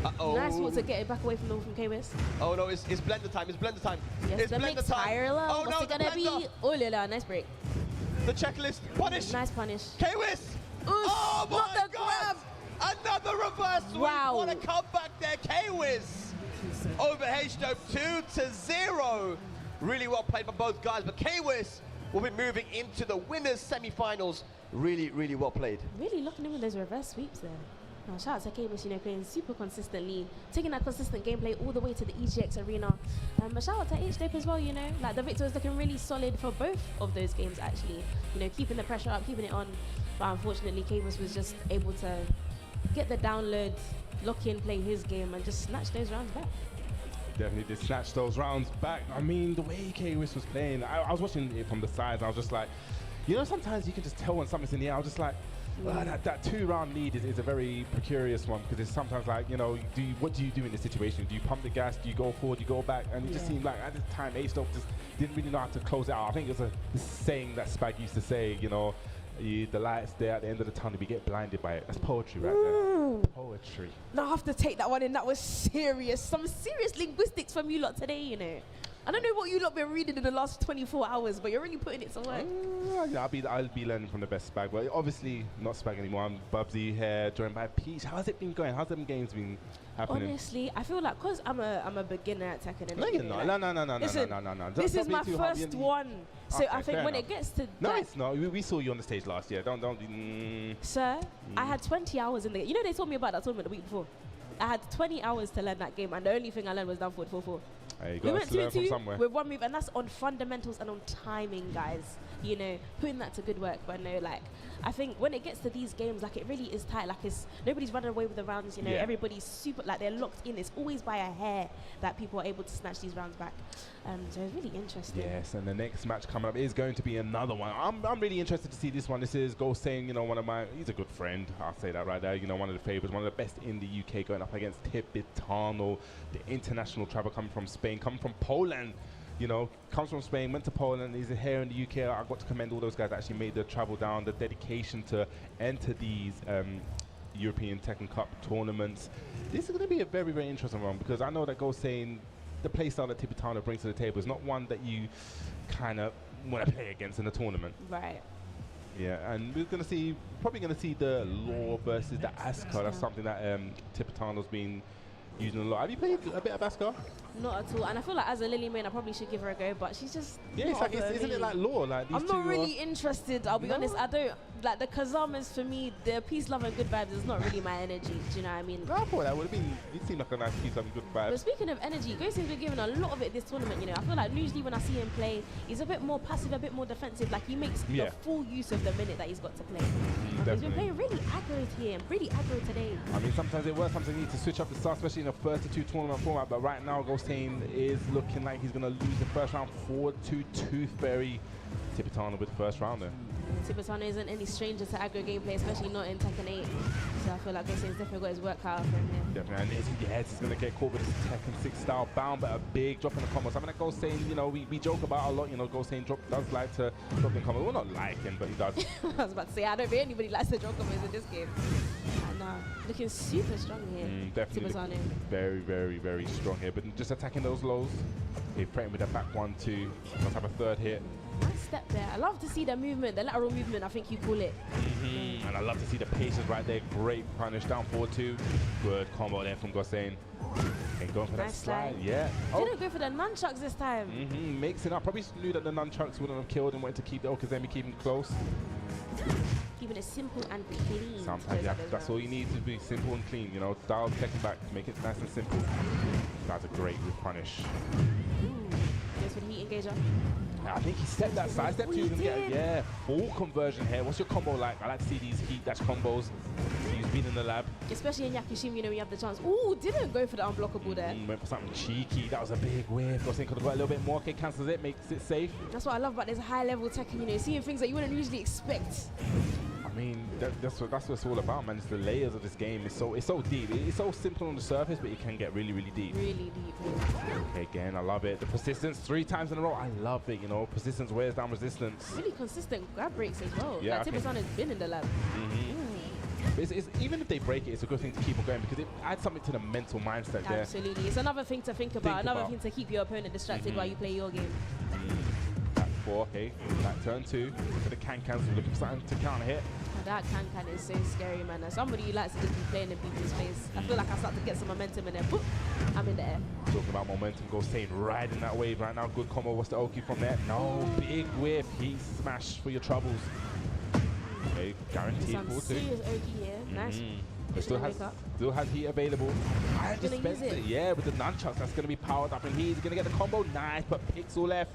Uh-oh. Nice one to get it back away from K-Wiz. Oh no, it's blender time, it's blender time. Yes, it's the blender mix time. Tyler. Oh What's no, it the gonna blender. be? Oh la la, nice break. The checklist, punish. Nice punish. K-Wiz. Oh my not the God. Another reverse sweep. Wow. What a comeback there, K-Wiz. Over H-Dope 2-0. Really well played by both guys, but K-Wiz will be moving into the winners semi-finals. Really, really well played. Really locking in with those reverse sweeps there. Now, shout out to K-Wiz, playing super consistently, taking that consistent gameplay all the way to the EGX arena. But shout out to H-Dope as well, like the victor is looking really solid for both of those games actually. Keeping the pressure up, keeping it on. But unfortunately, K-Wiz was just able to get the download, lock in, play his game, and just snatch those rounds back. Definitely did snatch those rounds back. I mean, the way K-Wiz was playing, I was watching it from the sides. I was just like, sometimes you can just tell when something's in the air. I was just like, that 2-round lead is a very precarious one because it's sometimes like, what do you do in this situation? Do you pump the gas? Do you go forward? Do you go back? And it just seemed like at the time, H-Dope just didn't really know how to close it out. I think it was a saying that Spag used to say, the light's there at the end of the tunnel, we get blinded by it. That's poetry right there. Poetry. Now I have to take that one in. That was serious. Some serious linguistics from you lot today, I don't know what you lot been reading in the last 24 hours, but you're really putting it to work. I'll be learning from the best Spag, but obviously not Spag anymore. I'm Bubsy here, joined by Peach. How's it been going? How's them games been happening? Honestly, I feel like because I'm a beginner at Tekken. No, you're not. No. Listen, No. This is my first one, so I think when enough. it gets to No, it's not. We saw you on the stage last year. Don't. Sir, I had 20 hours in the game. They told me about that tournament the week before. I had 20 hours to learn that game, and the only thing I learned was down forward 4-4. Hey, you We got went to learn from 2-2 somewhere. with one move, and that's on fundamentals and on timing, guys. You know, putting that to good work. But no, like, I think when it gets to these games, like, it really is tight. Like, nobody's running away with the rounds. You know, Yeah. everybody's super, like, they're locked in. It's always by a hair that people are able to snatch these rounds back. So it's really interesting. Yes, and the next match coming up is going to be another one. I'm really interested to see this one. This is Ghost-Sane, you know, he's a good friend. I'll say that right there. You know, one of the favorites, one of the best in the UK, going up against Tibetano, the international traveler coming from Spain, coming from Poland. You know, comes from Spain, went to Poland, he's here in the UK. I've got to commend all those guys that actually made the travel down, the dedication to enter these European Tekken Cup tournaments. This is going to be a very, very interesting one, because I know that Ghost-Sane, the playstyle that Tibetano brings to the table is not one that you kind of want to play against in a tournament. Right. Yeah, and we're going to see, probably going to see the Law versus the Asuka. That's something that Tibetano's been using a lot. Have you played a bit of Asuka? Not at all. And I feel like as a Lily main, I probably should give her a go, but she's just. Yeah, it's like, isn't it like Law? Like these I'm two not really interested, I'll be No? honest. I don't, like, the Kazamas for me, the peace, love, and good vibes is not really my energy. Do you know what I mean? No, I thought that would have been, you seem like a nice piece of good But vibes. speaking of energy, Ghost-Sane's been given a lot of it this tournament, you know. I feel like usually when I see him play, he's a bit more passive, a bit more defensive. Like, he makes Yeah. the full use of the minute that he's got to play. He's been Definitely. playing really aggro here, really aggro today. I mean, sometimes it works, sometimes you need to switch up the start, especially in the first to two tournament format. But right now, Ghost-Sane is looking like he's going to lose the first round 4-2 Tooth Fairy. Tibetano with the first rounder. Tibetano isn't any stranger to aggro gameplay, especially not in Tekken 8. So I feel like Ghost-Sane's definitely got his work cut out for him here. Definitely, and he's going to get caught with his Tekken 6 style bound, but a big drop in the combos. I mean, that Ghost-Sane, you know, we joke about a lot, you know, Ghost-Sane does like to drop in combos. Well, not like him, but he does. I was about to say, I don't think anybody likes to drop combos in this game. And looking super strong here. Definitely Tibetano. very, very, very strong here, but just attacking those lows. He's threatening with that back 1-2. Must have a third hit. Nice step there. I love to see the movement, the lateral movement, I think you call it. And I love to see the patience right there. Great punish down 4-2. Good combo there from Ghost-Sane. And going for that Nice slide. slide. Yeah. Didn't go for the nunchucks this time. Mixing up. Probably knew that the nunchucks wouldn't have killed and wanted to keep the Okazemi keeping close. Keeping it simple and clean. Sometimes that's all you need to be, simple and clean. You know, dial Tekken back, make it nice and simple. That's a great whip punish. Goes for the heat engager. I think he set that side step too. Yeah, full conversion here. What's your combo like? I like to see these heat dash combos. He's been in the lab. Especially in Yakushima, you know, when you have the chance. Ooh, didn't go for the unblockable there. Went for something cheeky. That was a big whiff. Ghost-Sane could have got a little bit more. Okay, cancels it, makes it safe. That's what I love about this high level Tekken, you know, seeing things that you wouldn't usually expect. I mean, that's what it's all about, man. It's the layers of this game. It's so deep. It's so simple on the surface, but it can get really, really deep. Really deep. Okay, again, I love it. The persistence 3 times in a row. I love it. You know, persistence wears down resistance. Really consistent grab breaks as well. Yeah, Like, Tibetano's been in the lab. But even if they break it, it's a good thing to keep on going because it adds something to the mental mindset there. Absolutely. It's another thing to think about, another thing to keep your opponent distracted while you play your game. Back 4, okay. Back turn 2. For the can-cans, we're looking for something to counter hit. And that can is so scary, man. As somebody who likes to just be playing in people's face, I feel like I start to get some momentum and then boop, I'm in the air. Talking about momentum, Ghost-Sane riding that wave right now. Good combo. What's the Oki from there? No, big whiff. Heat smash for your troubles. Okay, guaranteed Some 4-2. serious Oki here. Nice. But still has heat available. And Gonna dispense use it. it. Yeah, with the nunchucks, that's going to be powered up in heat. He's going to get the combo. Nice, but pixel left.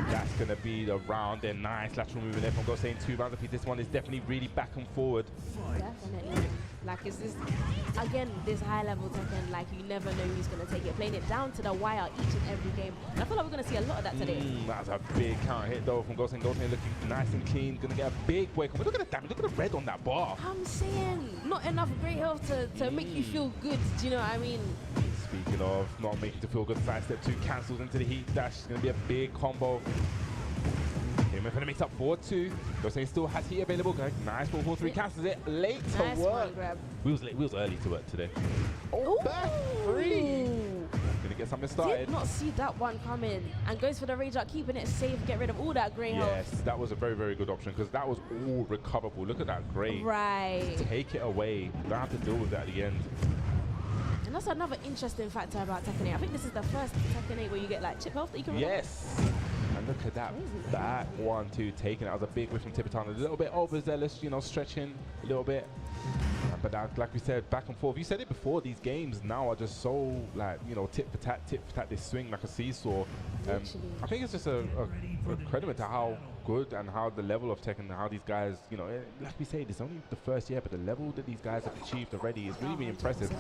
That's going to be the round there. Nice lateral movement there from Ghost-Sane. 2 rounds apiece. This one is definitely really back and forward. Definitely. Like, it's this, again, this high level Tekken, like, you never know who's going to take it. Playing it down to the wire each and every game. And I feel like we're going to see a lot of that today. That's a big counter hit though from Ghost-Sane. Ghost-Sane looking nice and clean. Going to get a big break. Look at the damage. Look at the red on that bar. I'm saying, not enough great health to make you feel good. Do you know what I mean? Speaking of not making to feel good, side step 2 cancels into the heat dash. It's going to be a big combo. Him going to mix up 4-2. Ghost-Sane still has heat available. Okay, nice 4-4-3 cancels it. Late to Nice work. one grab. We was early to work today. Oh, back 3. Gonna get something started. Did not see that one coming. And goes for the rage out, keeping it safe, get rid of all that grey health. Yes, that was a very, very good option because that was all recoverable. Look at that grey. Right. Take it away. You don't have to deal with that at the end. And that's another interesting factor about Tekken 8. I think this is the first Tekken 8 where you get like chip health that you can Yes. And And look at that back 1-2 taken. That was a big whiff from Tipitano. A little bit overzealous, you know, stretching a little bit. But that, like we said, back and forth. You said it before, these games now are just so, like, you know, tit for tat, they swing like a seesaw. I think it's just a credit to how good and how the level of Tekken, how these guys, you know, like we say, it's only the first year, but the level that these guys have achieved already is really, really impressive.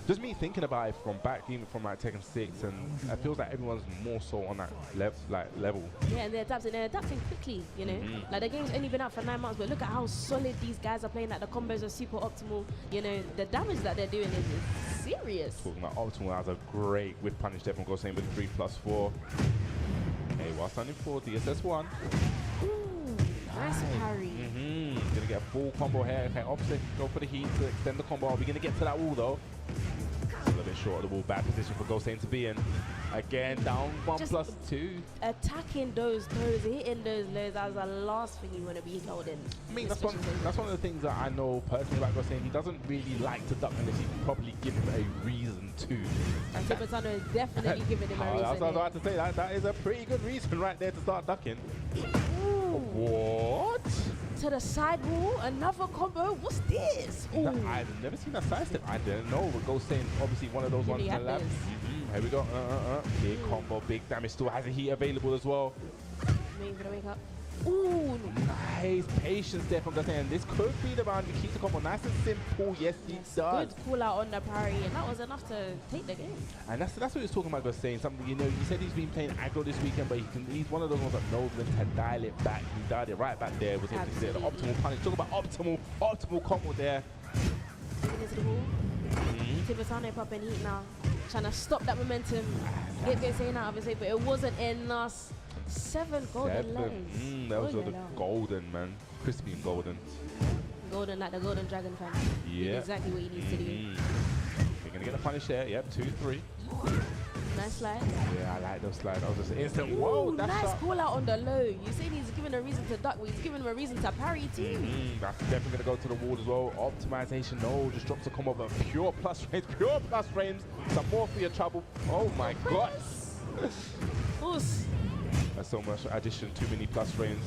Just me thinking about it from back, even from like Tekken 6, and it feels like everyone's more so on that level. Yeah, and they're adapting quickly, you know. Like the game's only been out for 9 months, but look at how solid these guys are playing. Like the combos are super optimal. You know, the damage that they're doing is serious. Talking about optimal, that was a great whip punish there from Gosain with 3+4. Hey, while standing for DSS1. Nice parry. Gonna get a full combo here. Okay, opposite, go for the heat to extend the combo. Are we gonna get to that wall though? A little bit short of the wall. Bad position for Gosain to be in. Again, down 1+2. Attacking those toes, hitting those lows, that's the last thing you want to be holding. I mean, that's one of the things that I know personally about Gosain. He doesn't really like to duck unless you probably give him a reason to. And Tipitano is definitely giving him a reason. I was about to say that is a pretty good reason right there to start ducking. What? To the side wall, another combo. What's this? I've never seen that side step. I didn't know. But Gosain, obviously one of those ones in the lab. Here we go. Big combo, big damage. Still has a heat available as well. Wait for the wake up. Ooh. Nice patience there from Gosain. And this could be the round to keep the combo nice and simple. Yes, he does. Good call out on the parry, and that was enough to take the game. And that's what he's talking about, Gosain. Something, you know, he said he's been playing aggro this weekend, but he's one of those ones that knows when to dial it back. He dialed it right back there. Was able to get the optimal punish. Talk about optimal combo there. Taking into the wall. Tipitano popping heat now. Trying to stop that momentum. Get Gosain out of his way, but it wasn't enough. 7 golden lens. That was all the golden, man. Crispy and golden. Golden like the golden dragon fan. Yeah. Exactly what he needs to do. We're going to get a punish there. Yep, 2-3. Nice slide. Yeah, I like those slides. That was just instant. Ooh, Whoa, that's nice sharp. call out on the low. You say he's given a reason to duck, but he's given him a reason to parry too. That's definitely going to go to the wall as well. Optimization, no, just drops a combo of a pure plus frames. Some more for your trouble. Oh my god. That's so much addition, too many plus frames.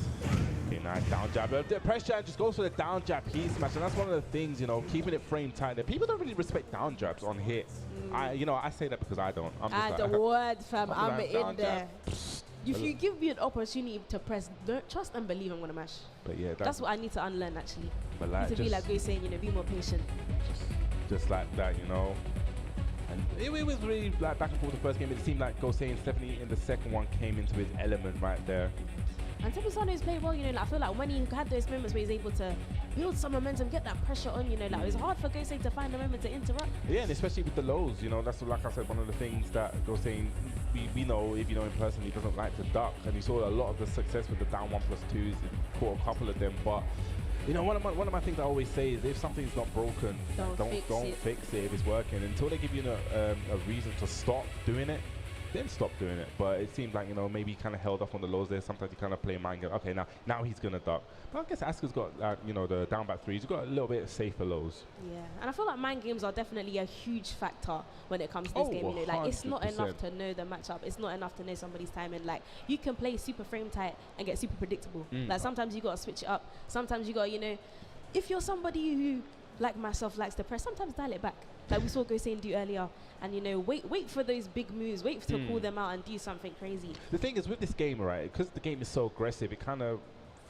Okay, nice down jab. The pressure just goes for the down jab heat smash, and that's one of the things, you know, keeping it frame tight. There. People don't really respect down jabs on hit. I say that because I don't. I'm just the word, fam. I'm in there. Jab. If you give me an opportunity to press, don't trust and believe I'm gonna mash. But yeah, that's what I need to unlearn actually. But like, to be like Gosain, you know, be more patient. Just like that, you know. And it was really like back and forth the first game. It seemed like Gosain definitely in the second one came into his element right there. And Tipitano's played well, you know, like, I feel like when he had those moments where he's able to build some momentum, get that pressure on, you know, like it's hard for Gosain to find a moment to interrupt. Yeah, and especially with the lows, you know, that's like I said, one of the things that Gosain, we know, if you know him personally, he doesn't like to duck, and you saw a lot of the success with the down 1+2s, he caught a couple of them, but you know, one of my things I always say is if something's not broken, don't fix it if it's working. Until they give you a reason to stop doing it, then stop doing it. But it seemed like, you know, maybe he kind of held off on the lows there. Sometimes you kind of play mind game. Okay, now he's going to duck. But I guess Asuka's got, you know, the down back threes. He's got a little bit safer lows. Yeah, and I feel like mind games are definitely a huge factor when it comes to this game. You know, like it's not enough to know the matchup. It's not enough to know somebody's timing. Like you can play super frame tight and get super predictable. Like sometimes you got to switch it up. Sometimes you got, you know, if you're somebody who, like myself, likes to press, sometimes dial it back. Like we saw Gosain do earlier, and you know, wait for those big moves, wait to call them out and do something crazy. The thing is with this game, right, because the game is so aggressive, it kind of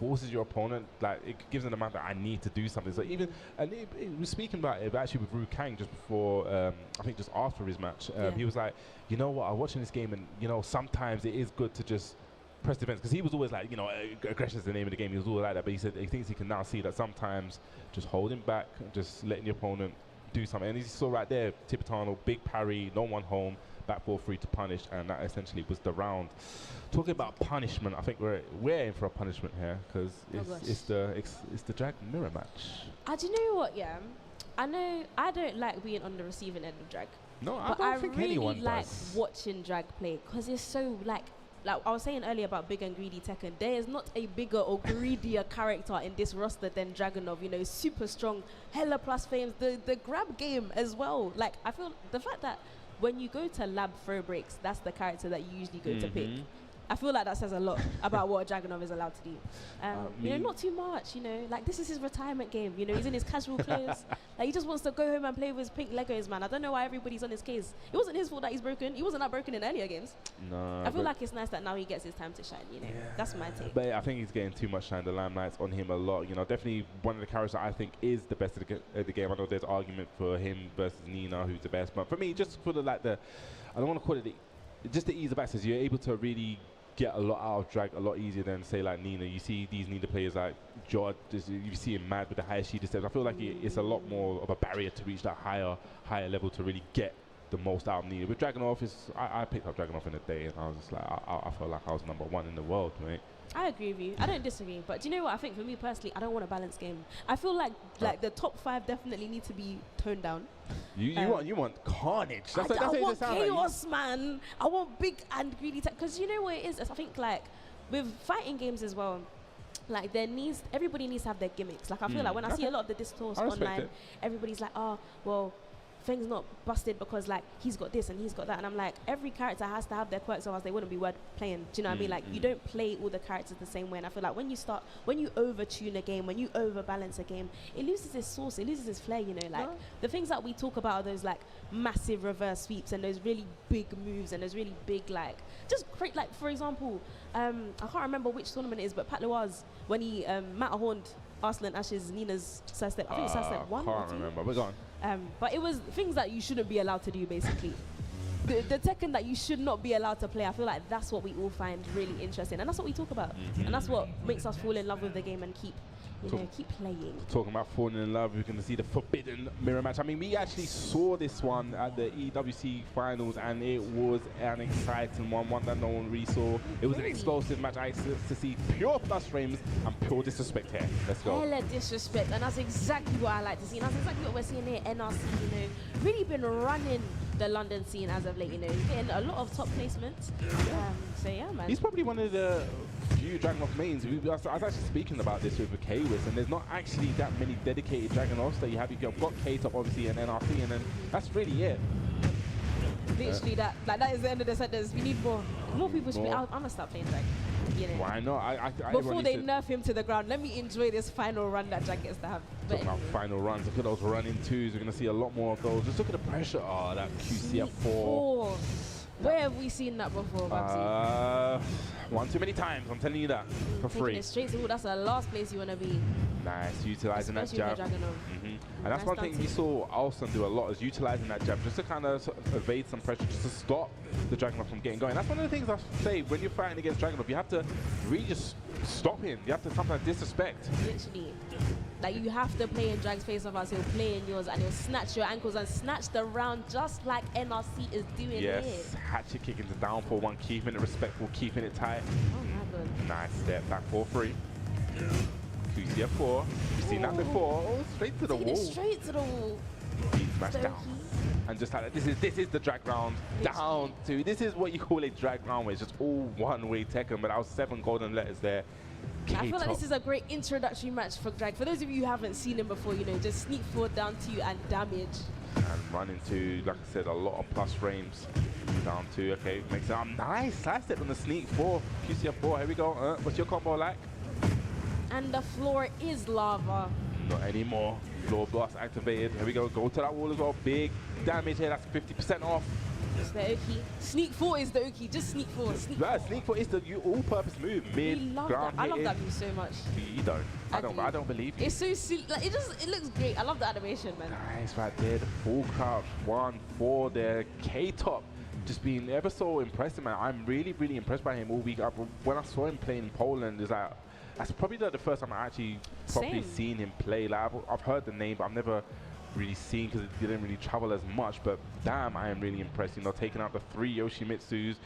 forces your opponent, like it gives them the amount that I need to do something. So even, and it was speaking about it actually with Ru Kang just before, I think just after his match, he was like, you know what, I'm watching this game and you know, sometimes it is good to just press defense, because he was always like, you know, aggression is the name of the game, he was always like that, but he said he thinks he can now see that sometimes just holding back, just letting the opponent do something. And he saw right there, Tipitano, big parry, no one home, back 4-3 to punish, and that essentially was the round. Talking about punishment, I think we're in for a punishment here, because it's the drag mirror match. Do you know what, yeah? I know I don't like being on the receiving end of drag. No, but I don't think anyone really like does. watching drag play, because it's so like I was saying earlier about big and greedy Tekken, there is not a bigger or greedier character in this roster than Dragunov, you know, super strong, hella plus frames, the grab game as well. Like, I feel the fact that when you go to lab throw breaks, that's the character that you usually go to pick. I feel like that says a lot about what Dragunov is allowed to do. You know, not too much, you know, like this is his retirement game, you know, he's in his casual clothes. Like he just wants to go home and play with his pink Legos, man. I don't know why everybody's on his case. It wasn't his fault that he's broken. He wasn't that broken in earlier games. No. I feel like it's nice that now he gets his time to shine, you know. Yeah. That's my take. But I think he's getting too much shine. The limelight's on him a lot. You know, definitely one of the characters that I think is the best of the game. I know there's argument for him versus Nina, who's the best. But for me, just for the I don't want to call it just the ease of access. You're able to really get a lot out of drag a lot easier than say like Nina. You see these Nina players like Jod, you see him mad with the higher sheet steps. I feel like it's a lot more of a barrier to reach that higher level to really get the most out of Nina. With Dragunov, I picked up Dragunov in a day and I was just like, I felt like I was #1 in the world, mate. I agree with you. I don't disagree. But do you know what? I think for me personally, I don't want a balanced game. I feel like the top 5 definitely need to be toned down. You want carnage. I want chaos, man. I want big and greedy tech. Because you know what it is? I think like with fighting games as well, like everybody needs to have their gimmicks. Like I feel like when I see a lot of the discourse online, everybody's like, oh, well, things not busted because like he's got this and he's got that, and I'm like, every character has to have their quirks, otherwise they wouldn't be worth playing. Do you know what I mean? Like you don't play all the characters the same way, and I feel like when you over tune a game, when you overbalance a game, it loses its source, it loses its flair, you know. Like the things that we talk about are those like massive reverse sweeps and those really big moves and those really big like just great, like for example, I can't remember which tournament it is, but Pat Loise's when he Matterhorned Arslan Ash's Nina's side step, I think it's side step 1 or 2. Can't remember, but go on. But it was things that you shouldn't be allowed to do, basically. The Tekken that you should not be allowed to play, I feel like that's what we all find really interesting. And that's what we talk about. And that's what makes us fall in love with the game and keep playing. Talking about falling in love, we're going to see the forbidden mirror match. I mean, we actually saw this one at the EWC finals, and it was an exciting one that no one really saw. It was an explosive match. I expect to see pure plus frames and pure disrespect here. Let's go. Hella disrespect, and that's exactly what I like to see. And that's exactly what we're seeing here. NRC, you know, really been running the London scene as of late, you know. He's getting a lot of top placements. So yeah, man. He's probably one of the few Dragunov mains. I was actually speaking about this with K-Wiz, and there's not actually that many dedicated Dragunovs that you have. You've got K-Top, obviously, and NRC, and then that's really it. Literally, that is the end of the sentence. We need more people. I'm gonna start playing Drag. You know. Why not? Before they nerf him to the ground, let me enjoy this final run that Drag gets to have. Talking about final runs, look at those running twos. We're gonna see a lot more of those. Just look at the pressure. Oh, that QCF4. Where have we seen that before, Babsy? One too many times, I'm telling you that. For free. It straight to that's the last place you want to be. Nice, utilising that jab. And that's nice one thing we saw Alston do a lot, is utilising that jab just to kind of evade some pressure, just to stop the Dragunov from getting going. That's one of the things I say, when you're fighting against Dragunov, you have to really just stop him. You have to sometimes disrespect. Literally. Like you have to play in Drag's face off, as he'll play in yours, and he'll snatch your ankles and snatch the round just like NRC is doing here. Yes, hatchet kick into down for 1, keeping it respectful, keeping it tight. Oh my god. Nice step back 4-3. QCF4. You've seen that before. Oh, straight to the wall. Straight to the wall. Beat smash down. And just like that, this is the drag round down to. This is what you call a drag round, where it's just all one-way Tekken. But that was 7 golden letters there. I feel like this is a great introductory match for Drag. For those of you who haven't seen him before, you know, just sneak forward down to you and damage. And run into, like I said, a lot of plus frames. Down to, okay, makes it nice side step on the sneak 4. QCF4, here we go. What's your combo like? And the floor is lava. Not anymore. Floor blast activated. Here we go. Go to that wall as well. Big damage here. That's 50% off. It's the Oki. Sneak 4 is the Oki. Just sneak 4. Sneak 4 is the all-purpose move. Mid ground. I love that move so much. You don't. I don't believe you. It's so silly. Like it looks great. I love the animation, man. Nice right there. The full crouch 1-4 there. K-Top just being ever so impressive, man. I'm really, really impressed by him all week. When I saw him playing in Poland, it's like, that's probably the first time I actually properly seen him play. Like I've heard the name, but I've never really seen, because it didn't really travel as much. But damn, I am really impressed. You know, taking out the 3 Yoshimitsus,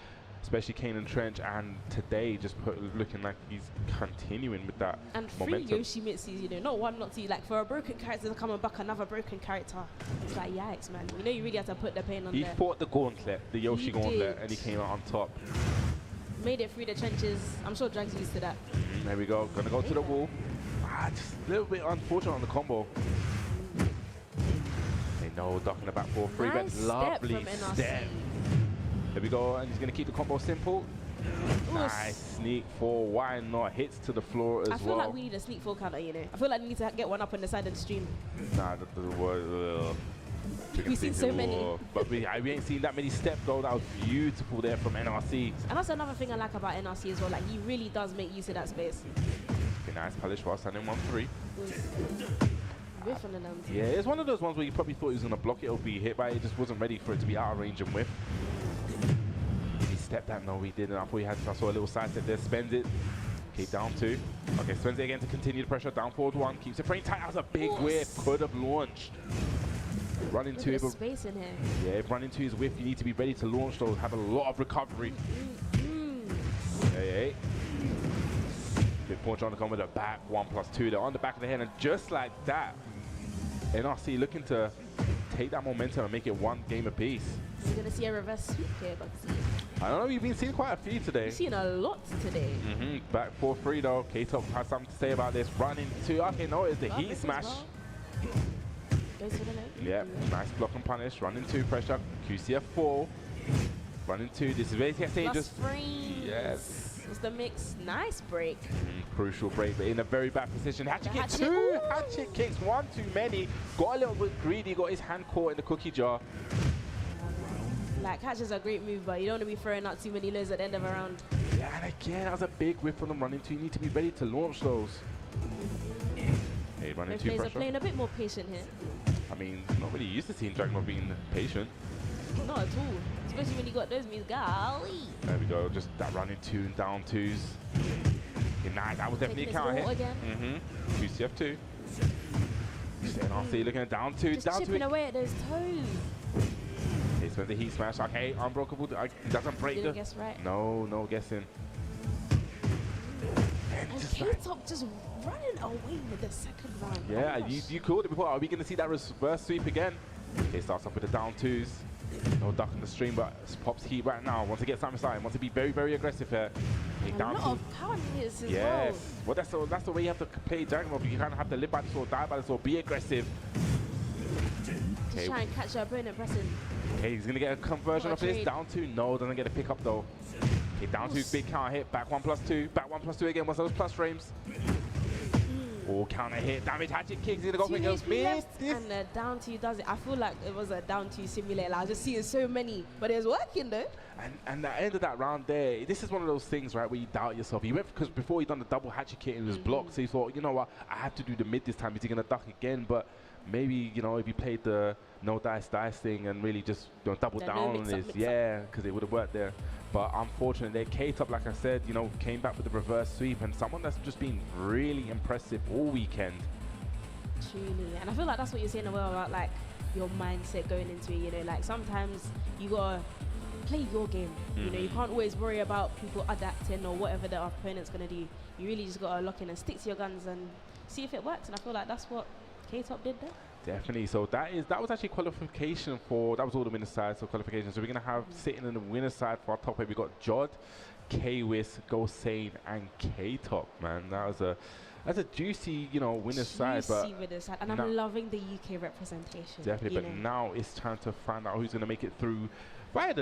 especially Kane and Trench, and today just looking like he's continuing with that and momentum. 3 Yoshimitsus, you know, not 1, not 2. Like for a broken character to come and back another broken character, it's like yikes, man. You know, you really have to put the pain on there. He fought the gauntlet, the Yoshi gauntlet, and he came out on top. Made it through the trenches. I'm sure Drag's used to that. There we go. Gonna go to the wall. Just a little bit unfortunate on the combo. They know ducking the back 4-3, nice but lovely step. There we go, and he's gonna keep the combo simple. Nice sneak 4. Why not? Hits to the floor as well. I feel like we need a sneak 4 counter, you know. I feel like we need to get one up on the side of the stream. Nah, that doesn't work. We've seen so many. But we ain't seen that many steps though. That was beautiful there from NRC. And that's another thing I like about NRC as well. Like, he really does make use of that space. Okay, nice polish while standing 1-3. Whiff on the down. Yeah, it's one of those ones where you probably thought he was going to block it or be hit by it. It just wasn't ready for it to be out of range and whiff. He stepped that. No, he didn't. I thought he had. I saw a little side step there. Spends it. Okay, down 2. Okay, spends it again to continue the pressure. Down forward 1. Keeps it frame tight. That was a big whiff. Could have launched. Run into it. Space in here. Yeah, run into his whiff. You need to be ready to launch those. Have a lot of recovery. Hey. Big punch on the come with a back. 1+2. They're on the back of the head, and just like that, NRC looking to take that momentum and make it 1 game apiece. We're going to see a reverse sweep here, Bugsy. I don't know, you've been seeing quite a few today. You've seen a lot today. Back 4-3 though. K-Top has something to say about this. Running 2. Okay, no, it's the heat smash. Goes for the low. Yeah, nice block and punish. Running 2 pressure. QCF 4. Running 2. This is very dangerous. Yes. Was the mix. Nice break. Crucial break, but in a very bad position. Hatchet kick 2. Hatchet kicks 1 too many. Got a little bit greedy. Got his hand caught in the cookie jar. Like, catch is a great move, but you don't want to be throwing out too many lows at the end of a round. Yeah, and again, that was a big whip from them running 2. You need to be ready to launch those. Hey, running 2 pressure. Playing a bit more patient here. I mean, not really used to seeing Dragonov being patient. Not at all. Especially when you got those moves. Golly. There we go. Just that running 2 and down 2s. Okay, nice. That was definitely a counter hit. QCF 2. NRC looking at down 2. Just down chipping 2. away at those toes. Okay, so the heat smash. Okay, unbreakable. Doesn't break Didn't guess right. No guessing. And K-Top just running away with the second round. Yeah, you called it before. Are we going to see that reverse sweep again? Okay, starts off with the down 2s. No duck in the stream, but pops heat right now. Wants to get something started. Wants to be very, very aggressive here. Okay, down 2. A lot of power hits as yes. Well, that's the way you have to play Dragonov. You kind of have to live by the sword, die by the sword, be aggressive. Just try and catch your opponent pressing. Okay, he's going to get a conversion of this. Down 2. No, doesn't get a pick up though. Okay, down 2, big counter hit. Back 1+2. Back 1+2 again. What's those plus frames? Oh, counter hit. Damage hatchet kicks. He's going to go for it. And the down 2 does it. I feel like it was a down 2 simulator. I was just seeing so many, but it was working though. And the end of that round there, this is one of those things, right, where you doubt yourself. He went, because before he done the double hatchet kick and it was blocked, so he thought, you know what, I have to do the mid this time. Is he going to duck again? But maybe, you know, if he played the no dice thing and really just double down on this, yeah, because it would have worked there. But unfortunately, K-Top, like I said, you know, came back with the reverse sweep, and someone that's just been really impressive all weekend. Truly, and I feel like that's what you're saying about, like, your mindset going into it, you know, like sometimes you gotta play your game, you know, you can't always worry about people adapting or whatever their opponent's gonna do. You really just gotta lock in and stick to your guns and see if it works, and I feel like that's what K-Top did there. Definitely. So that was actually qualification for, that was all the winner side, so qualification. So we're going to have sitting in the winner side for our top 8, we got Jod, K-Wiz, Gosane, and K-Top, man. That's a juicy, you know, winner's side. But winner's side. And I'm loving the UK representation. Definitely, but now it's time to find out who's going to make it through via the